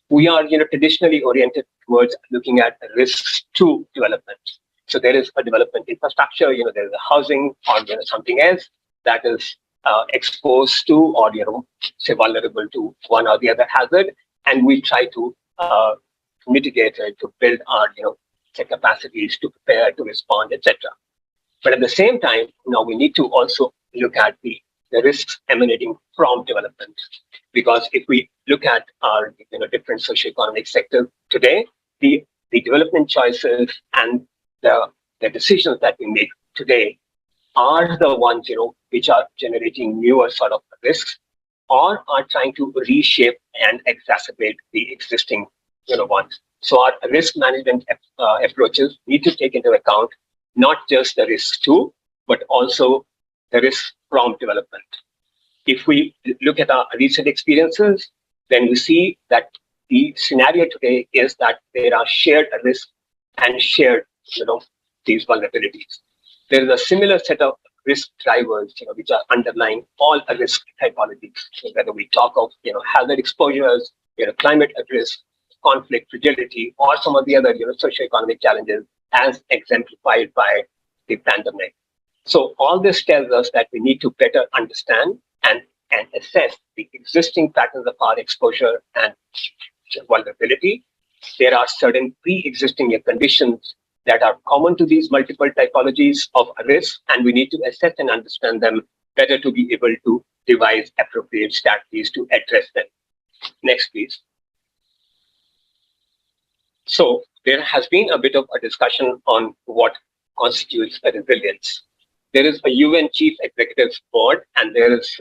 We are, traditionally oriented towards looking at risks to development. So there is a development infrastructure, there is a housing or something else that is exposed to or, say vulnerable to one or the other hazard. And we try to mitigate it, to build our, say capacities to prepare, to respond, etc. But at the same time, now we need to also look at the risks emanating from development. Because if we look at our different socioeconomic sectors today, the development choices and the decisions that we make today are the ones which are generating newer sort of risks or are trying to reshape and exacerbate the existing ones. So our risk management approaches need to take into account not just the risks to, but also the risks from development. If we look at our recent experiences, then we see that the scenario today is that there are shared risks and shared, these vulnerabilities. There is a similar set of risk drivers, which are underlying all risk typologies. So whether we talk of, hazard exposures, climate risk, conflict, fragility, or some of the other, socioeconomic challenges, as exemplified by the pandemic. So all this tells us that we need to better understand and assess the existing patterns of our exposure and vulnerability. There are certain pre-existing conditions that are common to these multiple typologies of risk, and we need to assess and understand them better to be able to devise appropriate strategies to address them. Next, please. So there has been a bit of a discussion on what constitutes a resilience. There is a UN Chief Executives Board, and there is,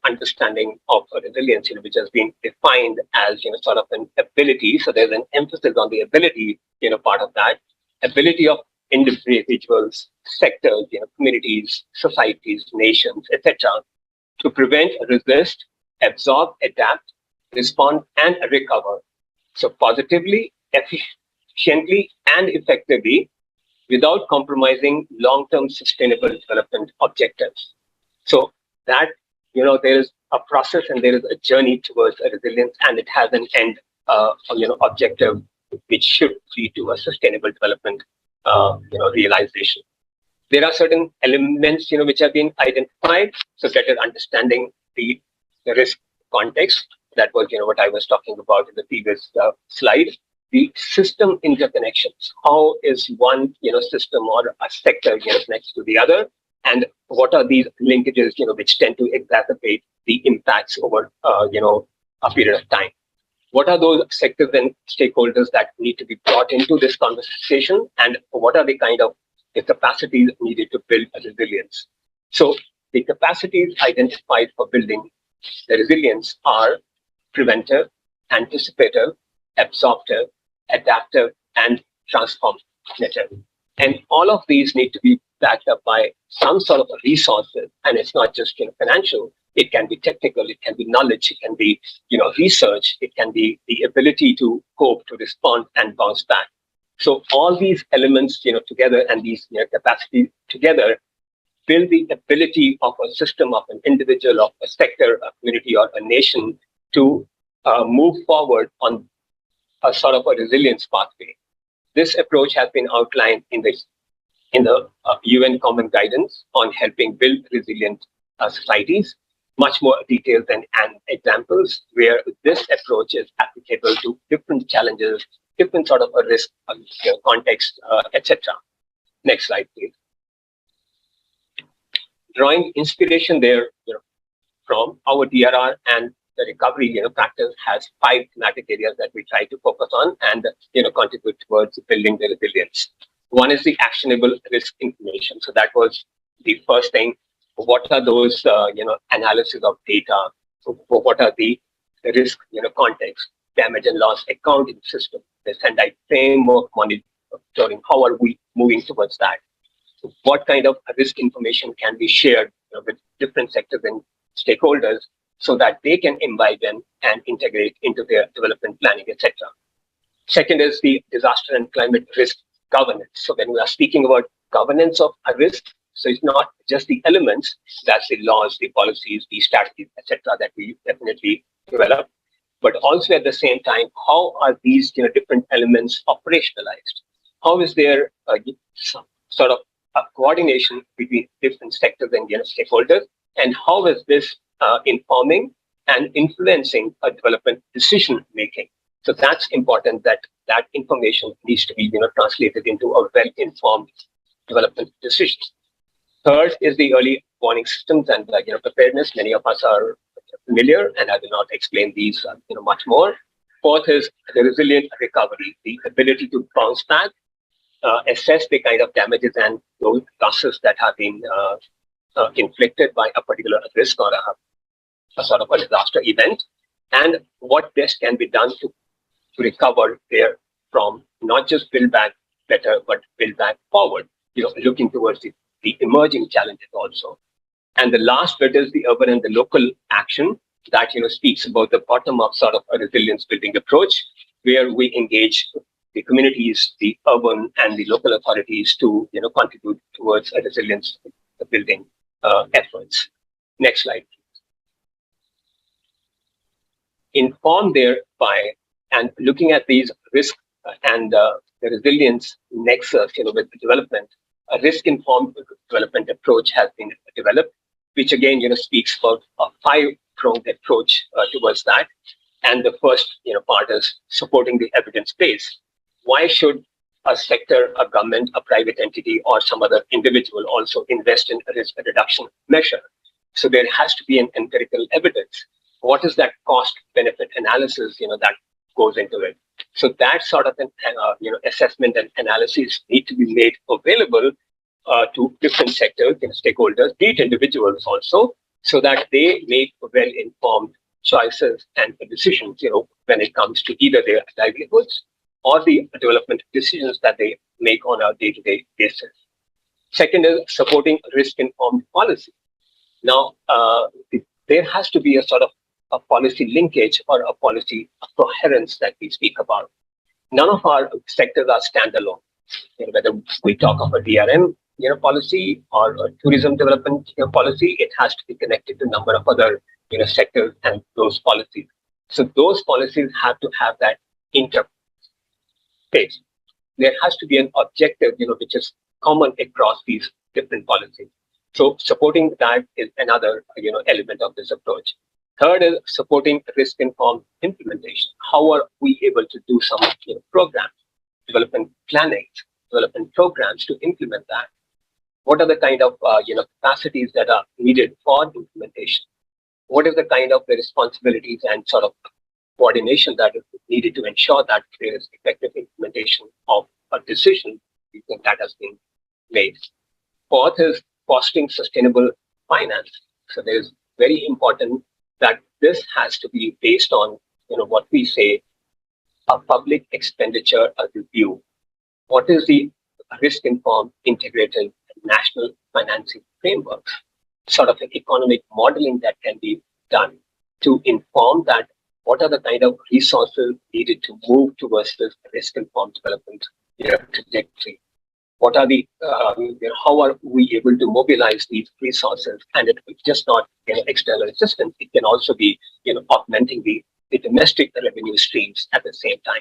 understanding of resilience, which has been defined as, sort of an ability. So there's an emphasis on the ability, part of that. Ability of individuals, sectors, communities, societies, nations, etc., to prevent, resist, absorb, adapt, respond, and recover. So positively, efficiently, and effectively, without compromising long-term sustainable development objectives. So that, there is a process and there is a journey towards a resilience, and it has an end, objective, which should lead to a sustainable development, realization. There are certain elements, which have been identified. So better understanding the risk context. That was, what I was talking about in the previous slide. The system interconnections. How is one, system or a sector next to the other, and what are these linkages, which tend to exacerbate the impacts over, a period of time? What are those sectors and stakeholders that need to be brought into this conversation, and what are the kind of the capacities needed to build a resilience? So the capacities identified for building the resilience are preventive, anticipative, absorptive, adaptive, and transformative. And all of these need to be backed up by some sort of resources. And it's not just financial. It can be technical. It can be knowledge. It can be research. It can be the ability to cope, to respond, and bounce back. So all these elements together, and these capacities together, build the ability of a system, of an individual, of a sector, a community, or a nation to move forward on a sort of a resilience pathway. This approach has been outlined in the UN Common Guidance on helping build resilient societies. Much more details and examples where this approach is applicable to different challenges, different sort of a risk context, etc. Next slide, please. Drawing inspiration there from our DRR and the recovery practice has 5 thematic areas that we try to focus on and contribute towards building the resilience. One is the actionable risk information. So that was the first thing. What are those analysis of data? So what are the risk context, damage and loss accounting system, the standard framework monitoring? How are we moving towards that? what kind of risk information can be shared with different sectors and stakeholders so that they can imbibe them and integrate into their development planning, etc. Second is the disaster and climate risk governance. So when we are speaking about governance of a risk, so it's not just the elements, that's the laws, the policies, the strategies, etc. that we definitely develop, but also at the same time, how are these different elements operationalized? How is there sort of a coordination between different sectors and stakeholders, and how is this informing and influencing a development decision making? So that's important, that that information needs to be translated into a well-informed development decision. Third is the early warning systems and preparedness. Many of us are familiar, and I will not explain these much more. Fourth is the resilient recovery, the ability to bounce back, assess the kind of damages and those losses that have been inflicted by a particular risk or a sort of a disaster event, and what best can be done to recover there from, not just build back better, but build back forward, looking towards the emerging challenges also. And the last bit is the urban and the local action that speaks about the bottom-up sort of a resilience building approach, where we engage the communities, the urban and the local authorities to contribute towards a resilience building efforts. Next slide, please. Informed thereby and looking at these risks and the resilience nexus with development, a risk-informed development approach has been developed, which again speaks about a five-pronged approach towards that. And the first part is supporting the evidence base. Why should a sector, a government, a private entity, or some other individual also invest in a risk reduction measure? So there has to be an empirical evidence. What is that cost-benefit analysis that goes into it? So that sort of an assessment and analysis need to be made available to different sectors, stakeholders, be it individuals also, so that they make well-informed choices and decisions, when it comes to either their livelihoods or the development decisions that they make on a day-to-day basis. Second is supporting risk-informed policy. Now, there has to be a sort of a policy linkage or a policy coherence that we speak about. None of our sectors are standalone. Whether we talk of a DRM policy or a tourism development policy, it has to be connected to a number of other sectors and those policies. So those policies have to have that interface. There has to be an objective which is common across these different policies. So supporting that is another element of this approach. Third is supporting risk-informed implementation. How are we able to do some programs, development planning, development programs to implement that? What are the kind of capacities that are needed for implementation? What is the kind of the responsibilities and sort of coordination that is needed to ensure that there is effective implementation of a decision that has been made? Fourth is fostering sustainable finance. So there's very important that this has to be based on what we say a public expenditure review. What is the risk-informed integrated national financing framework, sort of an economic modeling that can be done to inform that what are the kind of resources needed to move towards this risk-informed development trajectory? What are the, how are we able to mobilize these resources? And it will just not external assistance. It can also be augmenting the domestic revenue streams at the same time.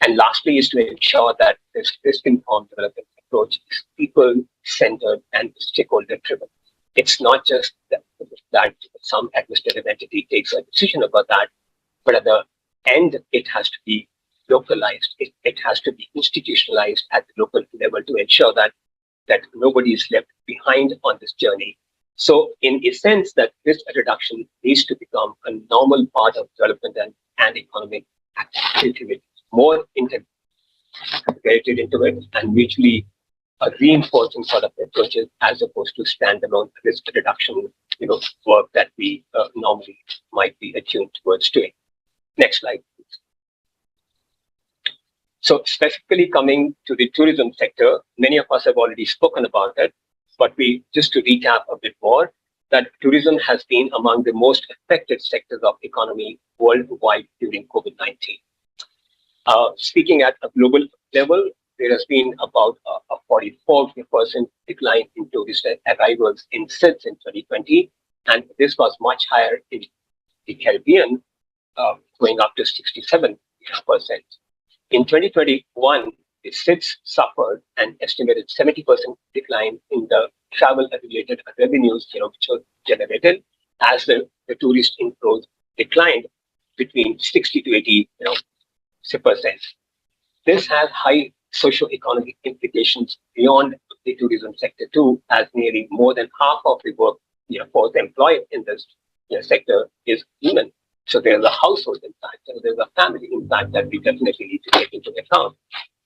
And lastly is to ensure that this risk-informed development approach is people-centered and stakeholder-driven. It's not just that some administrative entity takes a decision about that, but at the end, it has to be localized. It has to be institutionalized at the local level to ensure that nobody is left behind on this journey. So in a sense, that risk reduction needs to become a normal part of development and economic activity, more integrated into it and mutually reinforcing sort of approaches as opposed to standalone risk reduction work that we normally might be attuned towards doing. Next slide, please. So specifically coming to the tourism sector, many of us have already spoken about it, but just to recap a bit more, that tourism has been among the most affected sectors of economy worldwide during COVID-19. Speaking at a global level, there has been about a 44% decline in tourist arrivals in SIDS in 2020, and this was much higher in the Caribbean, going up to 67%. In 2021, the SIDS suffered an estimated 70% decline in the travel-related revenues, which were generated as the tourist inflows declined between 60 to 80%. This has high socio-economic implications beyond the tourism sector too, as nearly more than half of the workforce employed in this sector is women. So there's a household impact, and there's a family impact that we definitely need to take into account.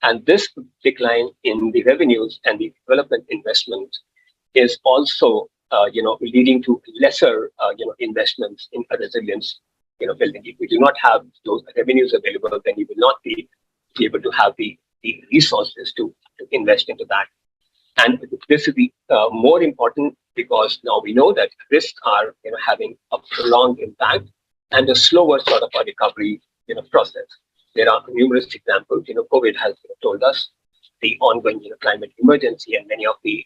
And this decline in the revenues and the development investment is also, leading to lesser, investments in a resilience, building. If we do not have those revenues available, then you will not be able to have the resources to invest into that. And this is the more important because now we know that risks are, having a prolonged impact and a slower sort of a recovery, process. There are numerous examples. COVID has told us the ongoing, climate emergency and many of the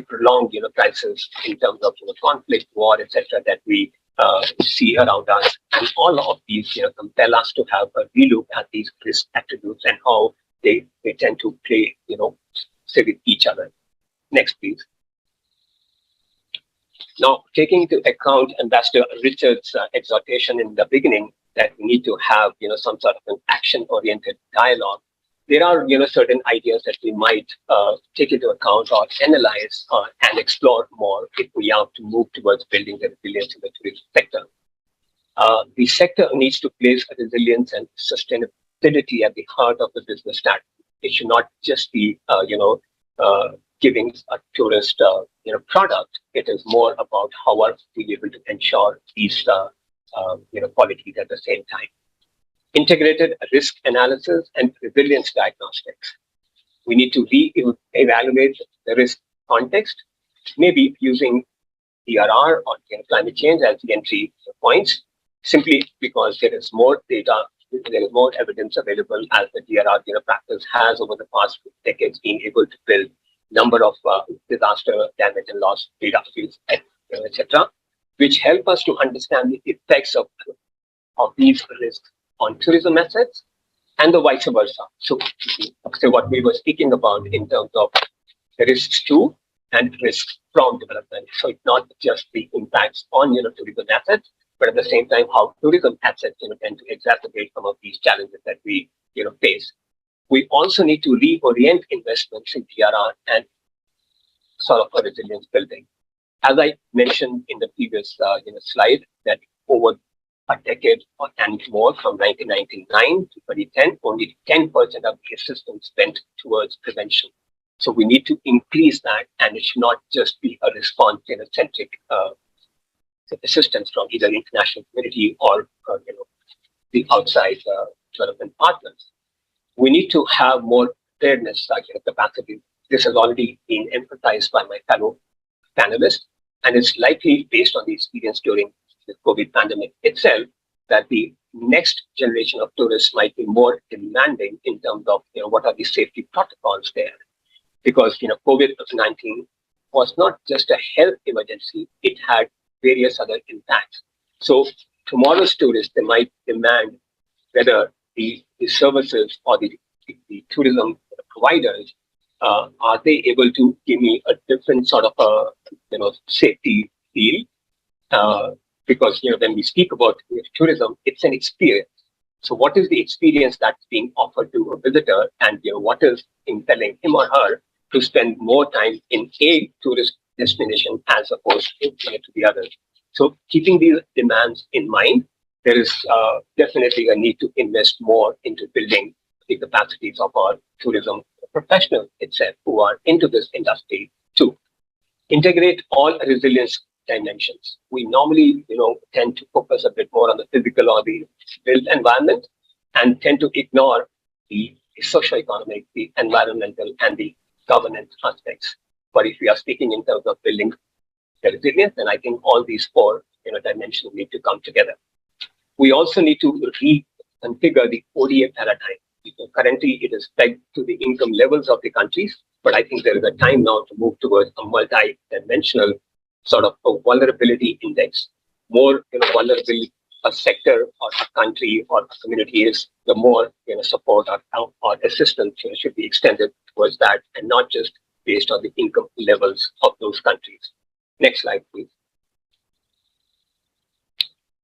prolonged, crises in terms of conflict, war, etc., that we see around us, and all of these, compel us to have a relook at these risk attributes and how they tend to play, with each other. Next, please. Now, taking into account Ambassador Richard's exhortation in the beginning that we need to have, some sort of an action-oriented dialogue, there are, certain ideas that we might take into account or analyze and explore more if we have to move towards building the resilience in the tourism sector. The sector needs to place resilience and sustainability at the heart of the business strategy. It should not just be, giving a tourist, product. It is more about how are we able to ensure these, qualities at the same time. Integrated risk analysis and resilience diagnostics. We need to re-evaluate the risk context, maybe using DRR or climate change as the entry points, simply because there is more data, there is more evidence available as the DRR practice has over the past decades been able to build number of disaster damage and loss data fields, etc., which help us to understand the effects of these risks on tourism assets and the vice versa. So what we were speaking about in terms of risks to and risks from development. So it's not just the impacts on tourism assets, but at the same time how tourism assets tend to exacerbate some of these challenges that we face. We also need to reorient investments in DRR and sort of a resilience building. As I mentioned in the previous slide, that over a decade and more, from 1999 to 2010, only 10% of the assistance spent towards prevention. So we need to increase that, and it should not just be a response-centric assistance from either the international community or the outside development partners. We need to have more preparedness capacity. This has already been emphasized by my fellow panelists, and it's likely based on the experience during the COVID pandemic itself that the next generation of tourists might be more demanding in terms of what are the safety protocols there, because COVID-19 was not just a health emergency; it had various other impacts. So tomorrow's tourists, they might demand whether the services or the tourism providers are they able to give me a different sort of a safety feel, because when we speak about tourism, it's an experience. So what is the experience that's being offered to a visitor, and what is impelling him or her to spend more time in a tourist destination as opposed to the other? So keeping these demands in mind, there is definitely a need to invest more into building the capacities of our tourism professionals itself who are into this industry too. Integrate all resilience dimensions. We normally, tend to focus a bit more on the physical or the built environment and tend to ignore the the socioeconomic, the environmental, and the governance aspects. But if we are speaking in terms of building the resilience, then I think all these four dimensions need to come together. We also need to reconfigure the ODA paradigm. Because currently, it is pegged to the income levels of the countries, but I think there is a time now to move towards a multi-dimensional sort of a vulnerability index. More vulnerable a sector or a country or a community is, the more support or assistance should be extended towards that, and not just based on the income levels of those countries. Next slide, please.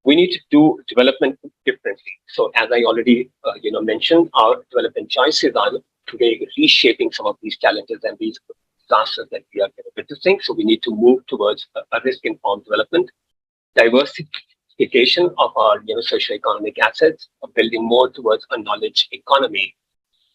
We need to do development differently. So as I already mentioned, our development choices are today reshaping some of these challenges and these disasters that we are witnessing. So we need to move towards a risk-informed development, diversification of our socioeconomic assets, building more towards a knowledge economy.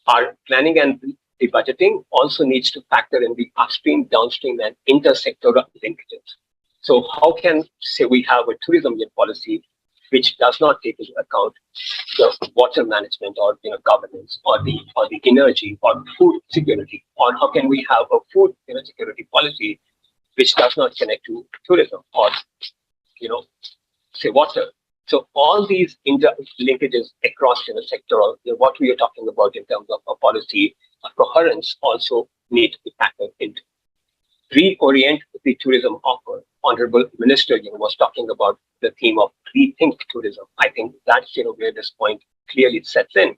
Our planning and the budgeting also needs to factor in the upstream, downstream, and intersectoral linkages. So how can, say, we have a tourism policy which does not take into account the water management or governance or the energy or food security, or how can we have a food security policy which does not connect to tourism or say water? So all these interlinkages across sectoral, what we are talking about in terms of a policy coherence also need to be factored into. Reorient the tourism offer. Honorable Minister was talking about the theme of rethink tourism. I think that's where this point clearly sets in.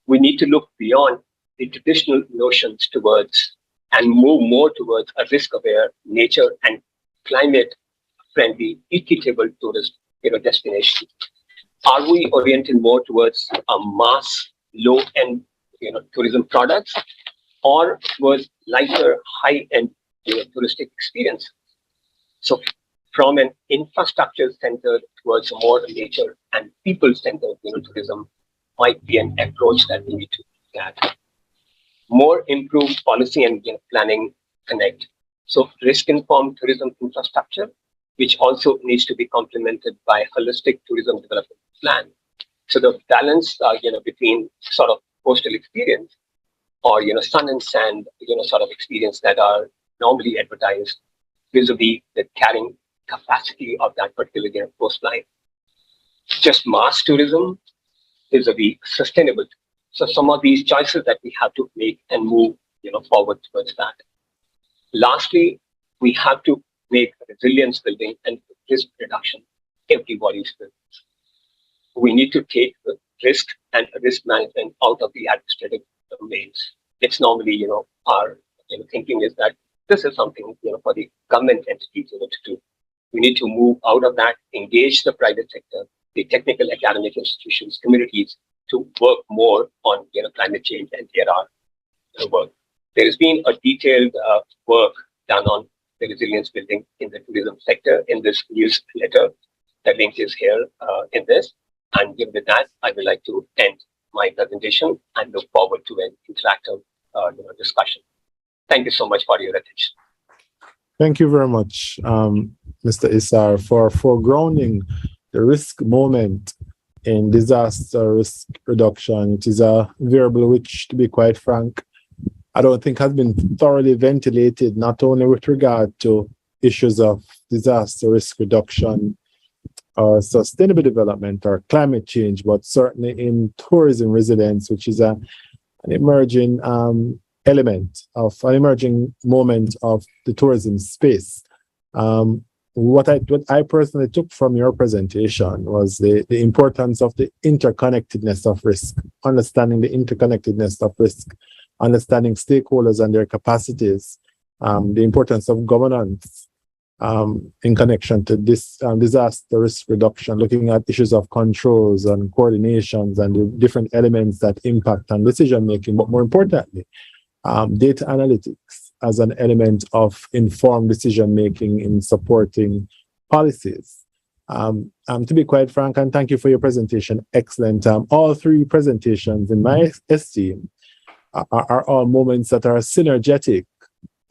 We need to look beyond the traditional notions towards and move more towards a risk-aware, nature and climate-friendly, equitable tourist destination. Are we oriented more towards a mass, low-end tourism products, or towards lighter, high-end touristic experience? So from an infrastructure centered towards more nature and people-centered tourism might be an approach that we need to look at. More improved policy and planning connect. So risk-informed tourism infrastructure, which also needs to be complemented by holistic tourism development plan. So the balance between sort of coastal experience or sun and sand sort of experience that are normally advertised vis-a-vis the carrying capacity of that particular coastline. Just mass tourism vis-a-vis sustainable. So some of these choices that we have to make and move forward towards that. Lastly, we have to make resilience building and risk reduction everybody's business. We need to take the risk and risk management out of the administrative domains. It's normally our thinking is that this is something for the government entities to do. We need to move out of that, engage the private sector, the technical academic institutions, communities to work more on climate change and ARR work. There has been a detailed work done on the resilience building in the tourism sector in this newsletter. The link is here in this. And with that, I would like to end my presentation and look forward to an interactive discussion. Thank you so much for your attention. Thank you very much, Mr. Isar, for foregrounding the risk moment in disaster risk reduction. It is a variable which, to be quite frank, I don't think has been thoroughly ventilated, not only with regard to issues of disaster risk reduction or sustainable development or climate change, but certainly in tourism resilience, which is an emerging element of an emerging moment of the tourism space. What I personally took from your presentation was the importance of the interconnectedness of risk, understanding the interconnectedness of risk, understanding stakeholders and their capacities, the importance of governance in connection to this disaster risk reduction, looking at issues of controls and coordinations and the different elements that impact on decision making, but more importantly, data analytics as an element of informed decision making in supporting policies. To be quite frank, and thank you for your presentation, excellent. All three presentations, in my esteem, are all moments that are synergetic,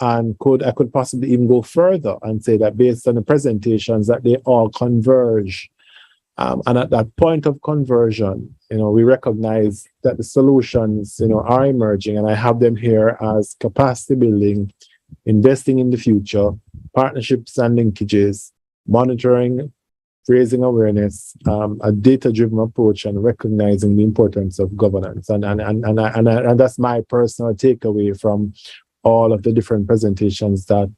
and I could possibly even go further and say that based on the presentations that they all converge And at that point of conversion, we recognize that the solutions, are emerging, and I have them here as capacity building, investing in the future, partnerships and linkages, monitoring, raising awareness, a data-driven approach, and recognizing the importance of governance. And that's my personal takeaway from all of the different presentations that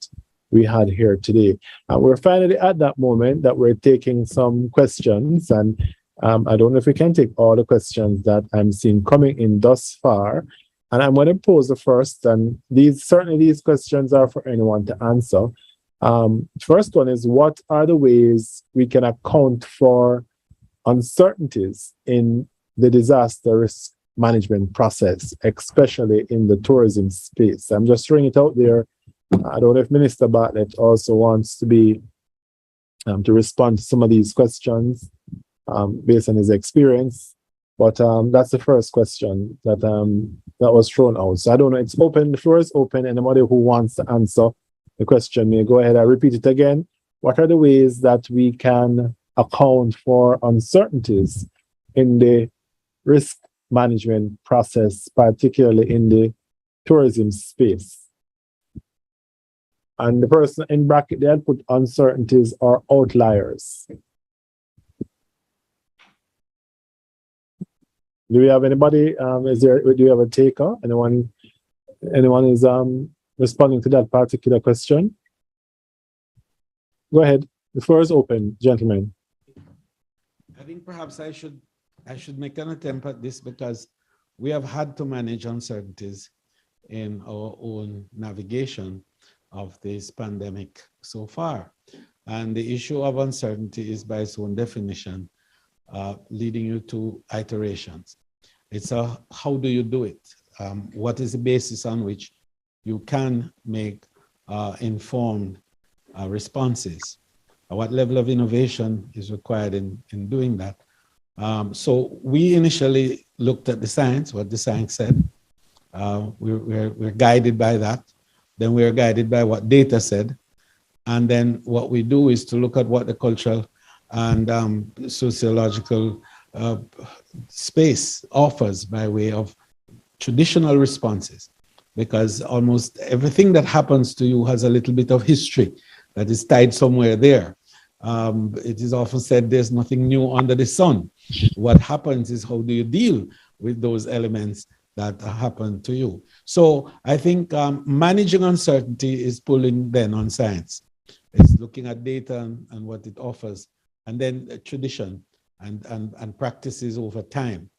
we had here today. We're finally at that moment that we're taking some questions, and I don't know if we can take all the questions that I'm seeing coming in thus far. And I'm going to pose the first, and these questions are for anyone to answer. First one is, what are the ways we can account for uncertainties in the disaster risk management process, especially in the tourism space? I'm just throwing it out there. I don't know if Minister Bartlett also wants to be to respond to some of these questions based on his experience. But that's the first question that was thrown out. So I don't know. It's open. The floor is open. Anybody who wants to answer the question may go ahead. I repeat it again. What are the ways that we can account for uncertainties in the risk management process, particularly in the tourism space? And the person in bracket, they had put uncertainties or outliers. Do we have anybody? Do you have a taker? Anyone is responding to that particular question? Go ahead. The floor is open, gentlemen. I think perhaps I should make an attempt at this, because we have had to manage uncertainties in our own navigation of this pandemic so far. And the issue of uncertainty is, by its own definition, leading you to iterations. It's how do you do it? What is the basis on which you can make informed responses? What level of innovation is required in doing that? So we initially looked at the science, what the science said. We're guided by that. Then we are guided by what data said. And then what we do is to look at what the cultural and sociological space offers by way of traditional responses. Because almost everything that happens to you has a little bit of history that is tied somewhere there. It is often said there's nothing new under the sun. What happens is, how do you deal with those elements that happen to you? So I think managing uncertainty is pulling then on science. It's looking at data and what it offers, and then tradition and practices over time,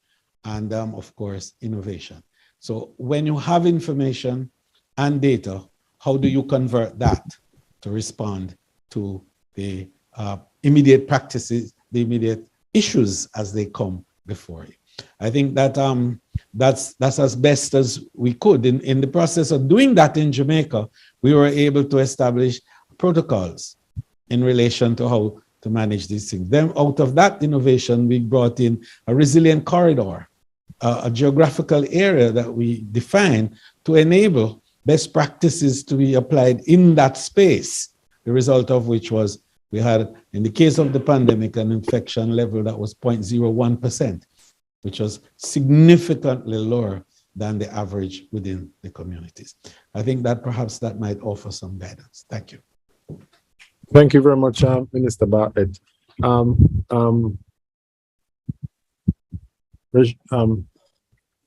and of course, innovation. So when you have information and data, how do you convert that to respond to the immediate practices, the immediate issues as they come before you? I think that that's as best as we could. In the process of doing that in Jamaica, we were able to establish protocols in relation to how to manage these things. Then out of that innovation, we brought in a resilient corridor, a geographical area that we define to enable best practices to be applied in that space, the result of which was we had, in the case of the pandemic, an infection level that was 0.01%, which was significantly lower than the average within the communities. I think that perhaps that might offer some guidance. Thank you. Thank you very much, Minister Bartlett. Mr.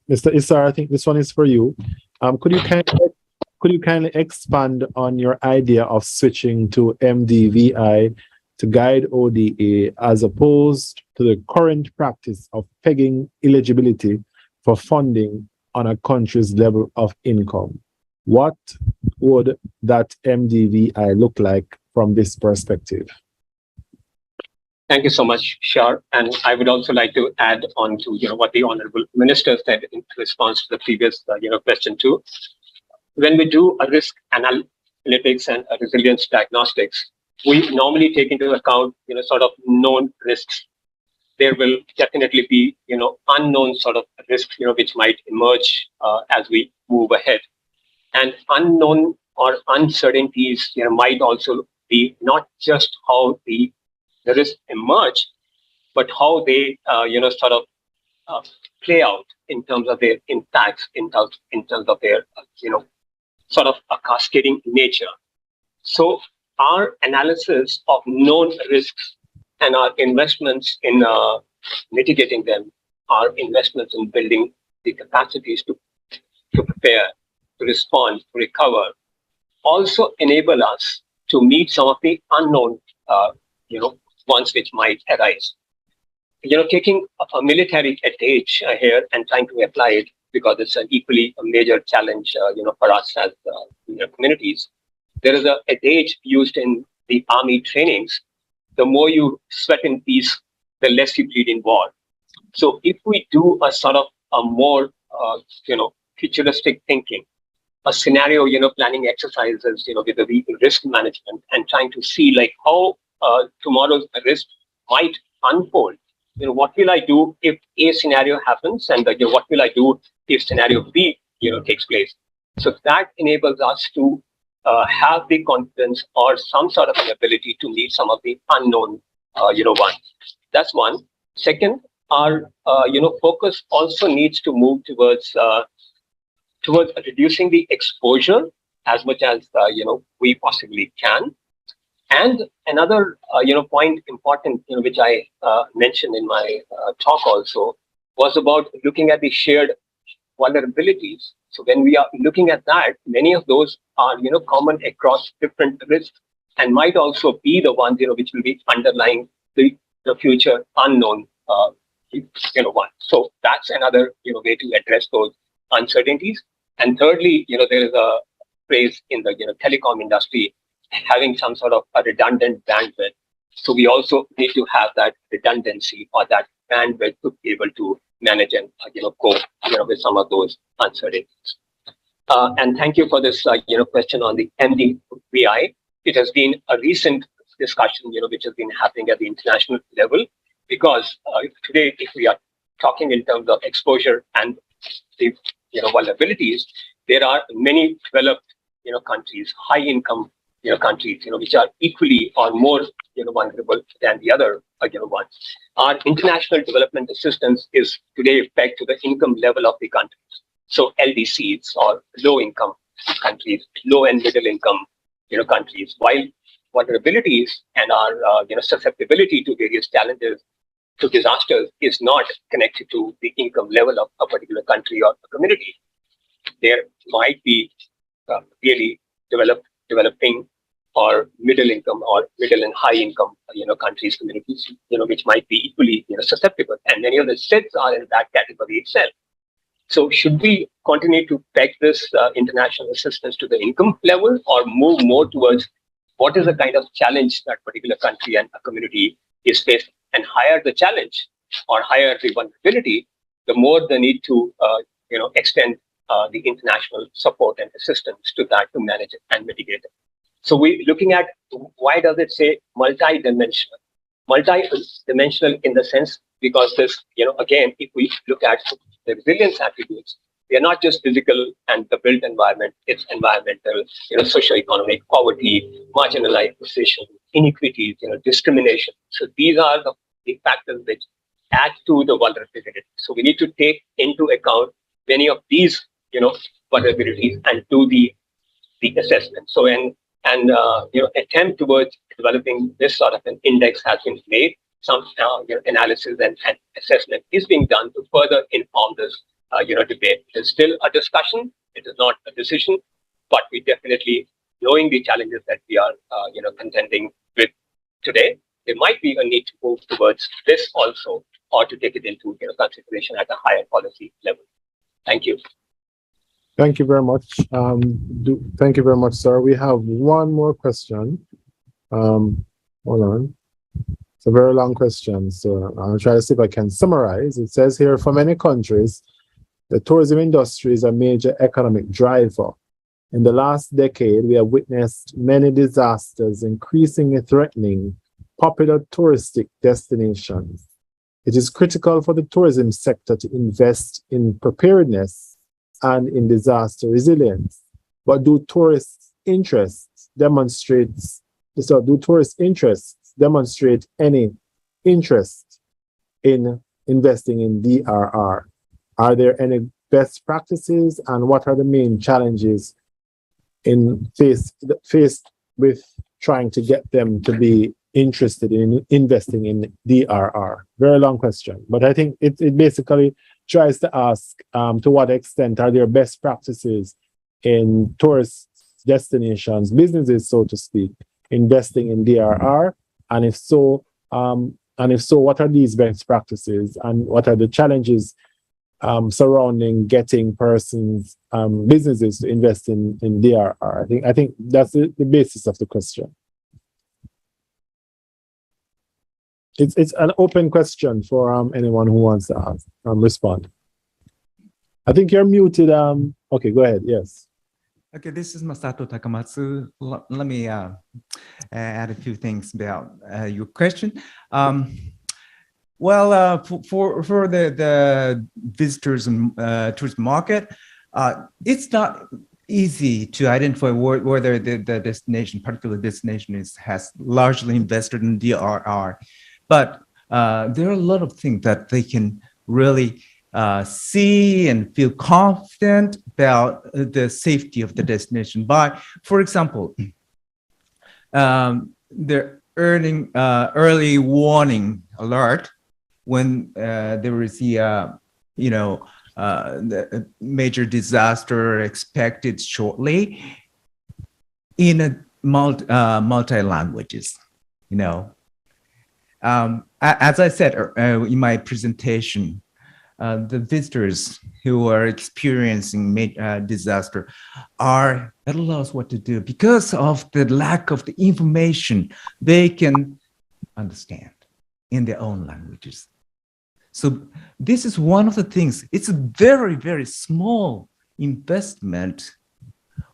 Issar, I think this one is for you. Could you kindly expand on your idea of switching to MDVI to guide ODA, as opposed to the current practice of pegging eligibility for funding on a country's level of income? What would that MDVI look like from this perspective? Thank you so much, Shar. And I would also like to add on to what the Honorable Minister said in response to the previous question too. When we do a risk analytics and a resilience diagnostics, we normally take into account sort of known risks. There will definitely be unknown sort of risks which might emerge as we move ahead. And unknown or uncertainties might also be not just how the risks emerge, but how they, sort of play out in terms of their impacts, in terms of their, sort of a cascading nature. So our analysis of known risks and our investments in mitigating them, our investments in building the capacities to prepare, to respond, to recover, also enable us to meet some of the unknown, ones which might arise. Taking a military adage here and trying to apply it, because it's an equally a major challenge, for us as communities. There is a adage used in the army trainings: the more you sweat in peace, the less you bleed in war. So if we do a sort of a more, futuristic thinking, a scenario, planning exercises, with the risk management and trying to see like how tomorrow's risk might unfold. What will I do if A scenario happens, and what will I do if scenario B, takes place? So that enables us to have the confidence or some sort of an ability to meet some of the unknown, ones. That's one. Second, our focus also needs to move towards reducing the exposure as much as we possibly can. And another point important, which I mentioned in my talk also, was about looking at the shared vulnerabilities. So when we are looking at that, many of those are common across different risks and might also be the ones which will be underlying the future unknown one. So that's another way to address those uncertainties. And thirdly, there is a phrase in the telecom industry, having some sort of a redundant bandwidth. So we also need to have that redundancy or that bandwidth to be able to manage and cope with some of those uncertainties. And thank you for this question on the MDVI. It has been a recent discussion which has been happening at the international level, because today, if we are talking in terms of exposure and the vulnerabilities, there are many developed countries, high income countries, which are equally or more vulnerable than the other ones. Our international development assistance is today pegged to the income level of the countries. So LDCs, or low income countries, low and middle income countries, while vulnerabilities and our susceptibility to various challenges, to disasters, is not connected to the income level of a particular country or a community. There might be really developing or middle income or middle and high income countries, communities which might be equally susceptible, and many of the states are in that category itself. So should we continue to peg this international assistance to the income level, or move more towards what is the kind of challenge that particular country and a community is facing, and higher the challenge or higher the vulnerability, the more the need to extend the international support and assistance to that to manage it and mitigate it. So we're looking at, why does it say multi-dimensional? Multi-dimensional in the sense, because this, again, if we look at the resilience attributes, they are not just physical and the built environment, it's environmental, socio-economic, poverty, marginalized position, inequities, discrimination. So these are the factors which add to the vulnerability. So we need to take into account many of these, vulnerabilities and do the assessment. So attempt towards developing this sort of an index has been made. Some analysis and assessment is being done to further inform this debate. It is still a discussion. It is not a decision, but we definitely, knowing the challenges that we are contending with today, there might be a need to move towards this also, or to take it into consideration at a higher policy level. Thank you. Thank you very much. Thank you very much, sir. We have one more question. Hold on. It's a very long question, so I'll try to see if I can summarize. It says here, for many countries, the tourism industry is a major economic driver. In the last decade, we have witnessed many disasters increasingly threatening popular touristic destinations. It is critical for the tourism sector to invest in preparedness and in disaster resilience. But do tourist interests demonstrate any interest in investing in DRR? Are there any best practices, and what are the main challenges faced with trying to get them to be interested in investing in DRR? Very long question, but I think it basically tries to ask to what extent are there best practices in tourist destinations, businesses, so to speak, investing in DRR, and if so, what are these best practices, and what are the challenges surrounding getting persons, businesses to invest in DRR? I think that's the basis of the question. It's an open question for anyone who wants to ask, respond. I think you're muted. Okay, go ahead. Yes. Okay, this is Masato Takamatsu. Let me add a few things about your question. Well, for the visitors and tourist market, it's not easy to identify whether the destination, particular destination, has largely invested in DRR. But there are a lot of things that they can really see and feel confident about the safety of the destination by, for example, they're earning early warning alert when there is the major disaster expected shortly in a multi languages, as I said in my presentation, the visitors who are experiencing disaster are at a loss what to do because of the lack of the information they can understand in their own languages. So this is one of the things. It's a very, very small investment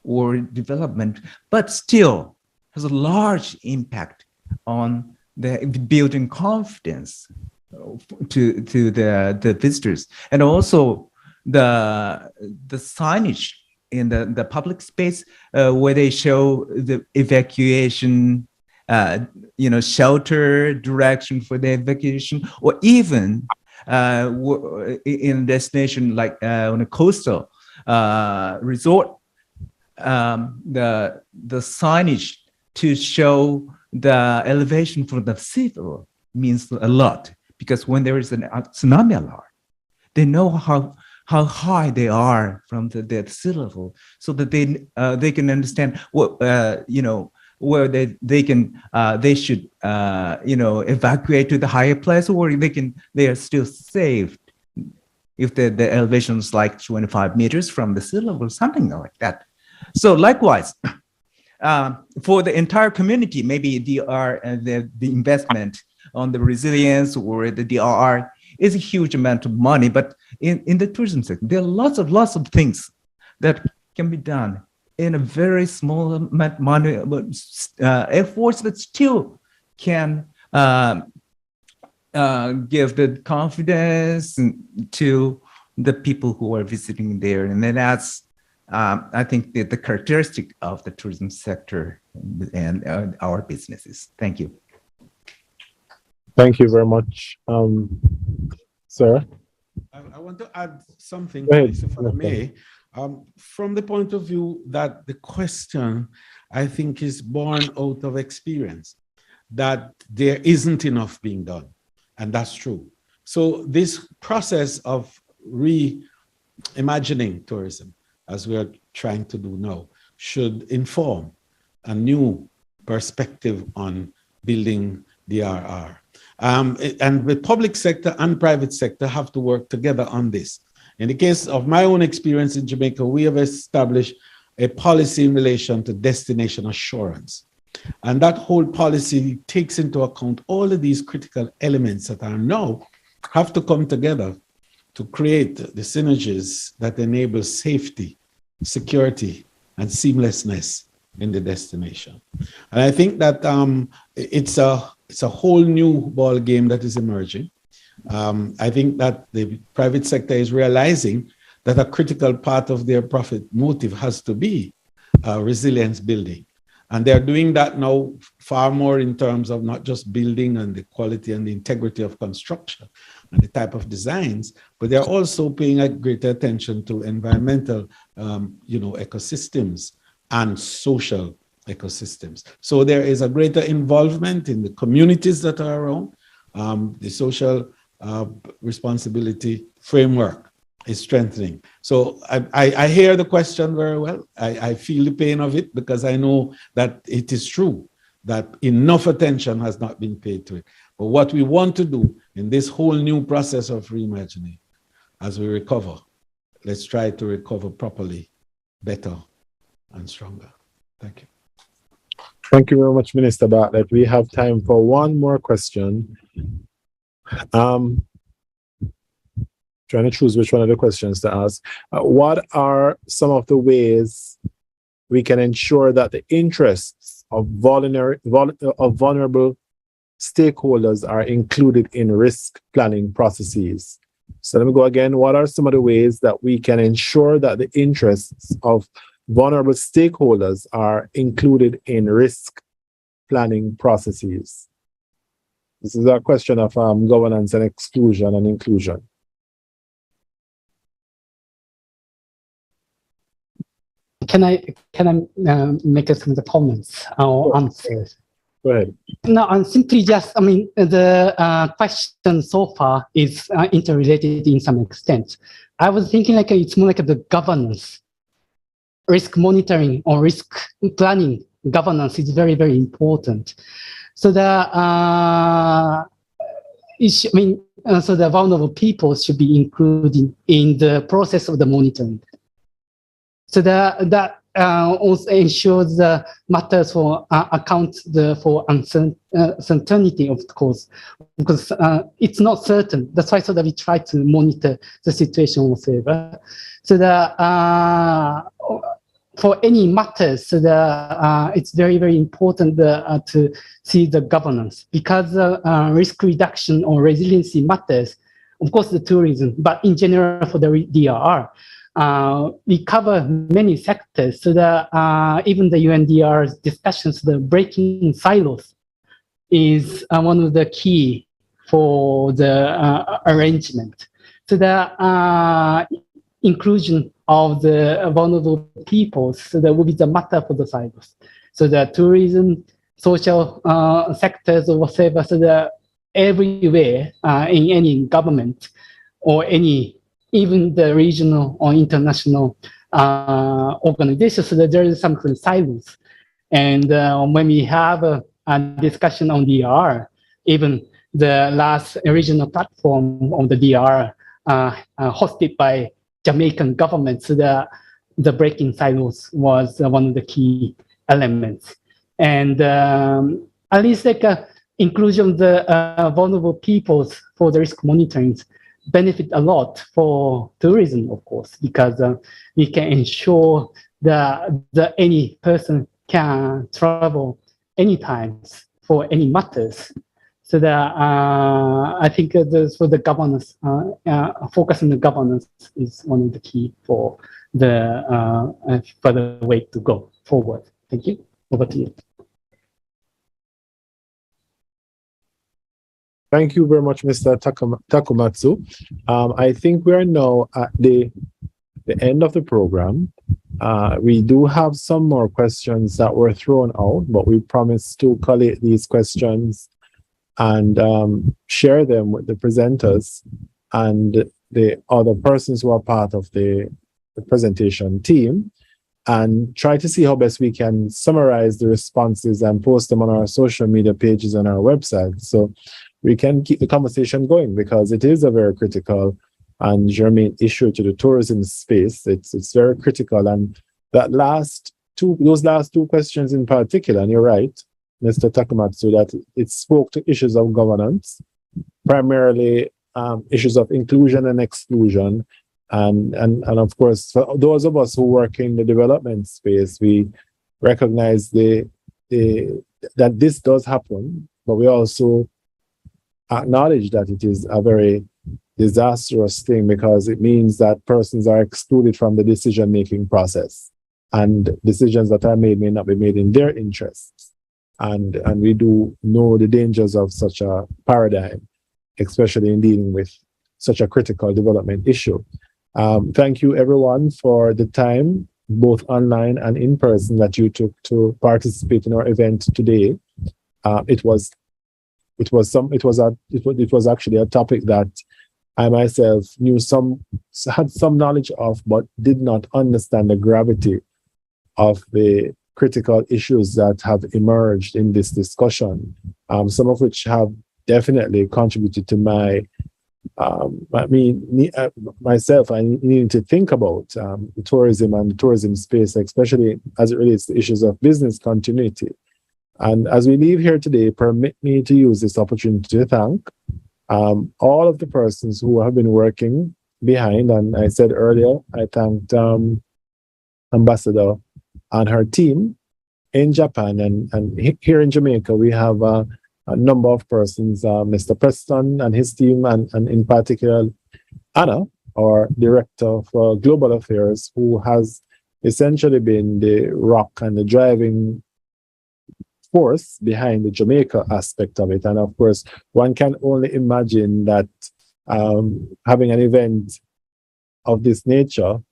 or development, but still has a large impact on the building confidence to the visitors, and also the signage in the public space where they show the evacuation, shelter direction for the evacuation, or even in a destination like on a coastal resort, the signage to show the elevation for the sea level means a lot, because when there is a tsunami alarm, they know how high they are from the sea level, so that they can understand what where they should evacuate to the higher place, or they are still safe if the elevation is like 25 meters from the sea level, something like that. So likewise, for the entire community, maybe the investment on the resilience or the DRR is a huge amount of money. But in the tourism sector, there are lots of things that can be done in a very small amount of money, efforts that still can give the confidence to the people who are visiting there. And then that's, I think, the characteristic of the tourism sector and our businesses. Thank you. Thank you very much, sir. I want to add something, please, if I may. From the point of view that the question, I think, is born out of experience, that there isn't enough being done, and that's true. So this process of reimagining tourism, as we are trying to do now, should inform a new perspective on building DRR. And the public sector and private sector have to work together on this. In the case of my own experience in Jamaica, we have established a policy in relation to destination assurance. And that whole policy takes into account all of these critical elements that are now have to come together to create the synergies that enable safety, security, and seamlessness in the destination. And I think that it's a whole new ball game that is emerging. I think that the private sector is realizing that a critical part of their profit motive has to be resilience building. And they're doing that now far more in terms of not just building and the quality and the integrity of construction, and the type of designs, but they're also paying a greater attention to environmental, ecosystems and social ecosystems. So there is a greater involvement in the communities that are around. The social responsibility framework is strengthening. So I hear the question very well. I feel the pain of it because I know that it is true that enough attention has not been paid to it. But what we want to do in this whole new process of reimagining, as we recover, let's try to recover properly, better, and stronger. Thank you. Thank you very much, Minister Bartlett. We have time for one more question. Trying to choose which one of the questions to ask. What are some of the ways we can ensure that the interests of vulnerable stakeholders are included in risk planning processes? So let me go again. What are some of the ways that we can ensure that the interests of vulnerable stakeholders are included in risk planning processes? This is a question of governance and exclusion and inclusion. Can I make some of the comments or answers? Go ahead. No, I'm simply just, the question so far is interrelated in some extent. I was thinking like it's more like the governance, risk monitoring or risk planning governance is very, very important. So so the vulnerable people should be included in the process of the monitoring. So that also ensures the matters for for uncertainty, of course, because it's not certain. That's why so that we try to monitor the situation whatsoever. So for any matters, so it's very, very important to see the governance, because risk reduction or resiliency matters, of course, the tourism, but in general for the DRR. We cover many sectors, so that even the UNDR's discussions, the breaking silos is one of the key for the arrangement. So the inclusion of the vulnerable peoples, so that will be the matter for the silos. So the tourism, social sectors or whatever, so that everywhere in any government or even the regional or international organizations, so that there is some silos. And when we have a discussion on DR, even the last original platform of the DR hosted by Jamaican government, so the breaking silos was one of the key elements. And at least like inclusion of the vulnerable peoples for the risk monitoring benefit a lot for tourism, of course, because we can ensure that any person can travel anytime for any matters. So that I think for the governance, focus on the governance is one of the key for the way to go forward. Thank you. Over to you. Thank you very much, Mr. Takumatsu. I think we are now at the end of the program. We do have some more questions that were thrown out, but we promised to collate these questions and share them with the presenters and the other persons who are part of the presentation team, and try to see how best we can summarize the responses and post them on our social media pages and our website, so we can keep the conversation going, because it is a very critical and germane issue to the tourism space. It's very critical, and those last two questions in particular, and you're right, Mr. Takumatsu, that it spoke to issues of governance, primarily issues of inclusion and exclusion, and of course, for those of us who work in the development space, we recognize that this does happen, but we also acknowledge that it is a very disastrous thing, because it means that persons are excluded from the decision-making process, and decisions that are made may not be made in their interests. And we do know the dangers of such a paradigm. especially in dealing with such a critical development issue. Thank you everyone for the time, both online and in person, that you took to participate in our event today. It was actually a topic that I myself had some knowledge of, but did not understand the gravity of the critical issues that have emerged in this discussion, some of which have definitely contributed to myself, I need to think about tourism and the tourism space, especially as it relates to issues of business continuity. And as we leave here today, permit me to use this opportunity to thank all of the persons who have been working behind. And I said earlier, I thanked Ambassador and her team in Japan, and here in Jamaica, we have a number of persons, Mr. Preston and his team, and in particular, Anna, our Director of Global Affairs, who has essentially been the rock and the driving force behind the Jamaica aspect of it. And of course, one can only imagine that having an event of this nature,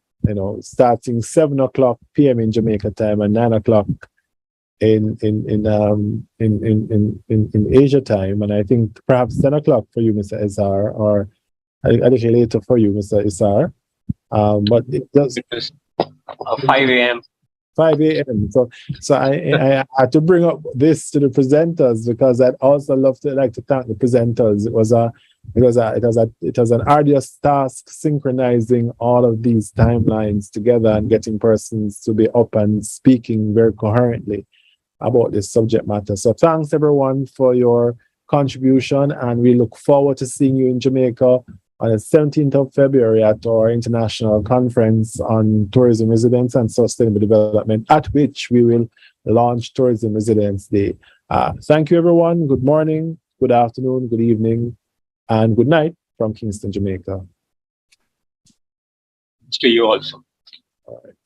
starting 7:00 p.m. in Jamaica time and 9:00 in Asia time, and I think perhaps 10:00 for you, Mr. Isar, or a little later for you, Mr. Isar. But it does. It was 5 a.m. 5 a.m. So I had to bring up this to the presenters, because I'd also like to thank the presenters. It was an arduous task synchronizing all of these timelines together and getting persons to be up and speaking very coherently about this subject matter. So thanks everyone for your contribution, and we look forward to seeing you in Jamaica on the 17th of February at our international conference on tourism resilience and sustainable development, at which we will launch Tourism Resilience Day. Thank you, everyone. Good morning, good afternoon, good evening, and good night from Kingston, Jamaica. To you also. All right.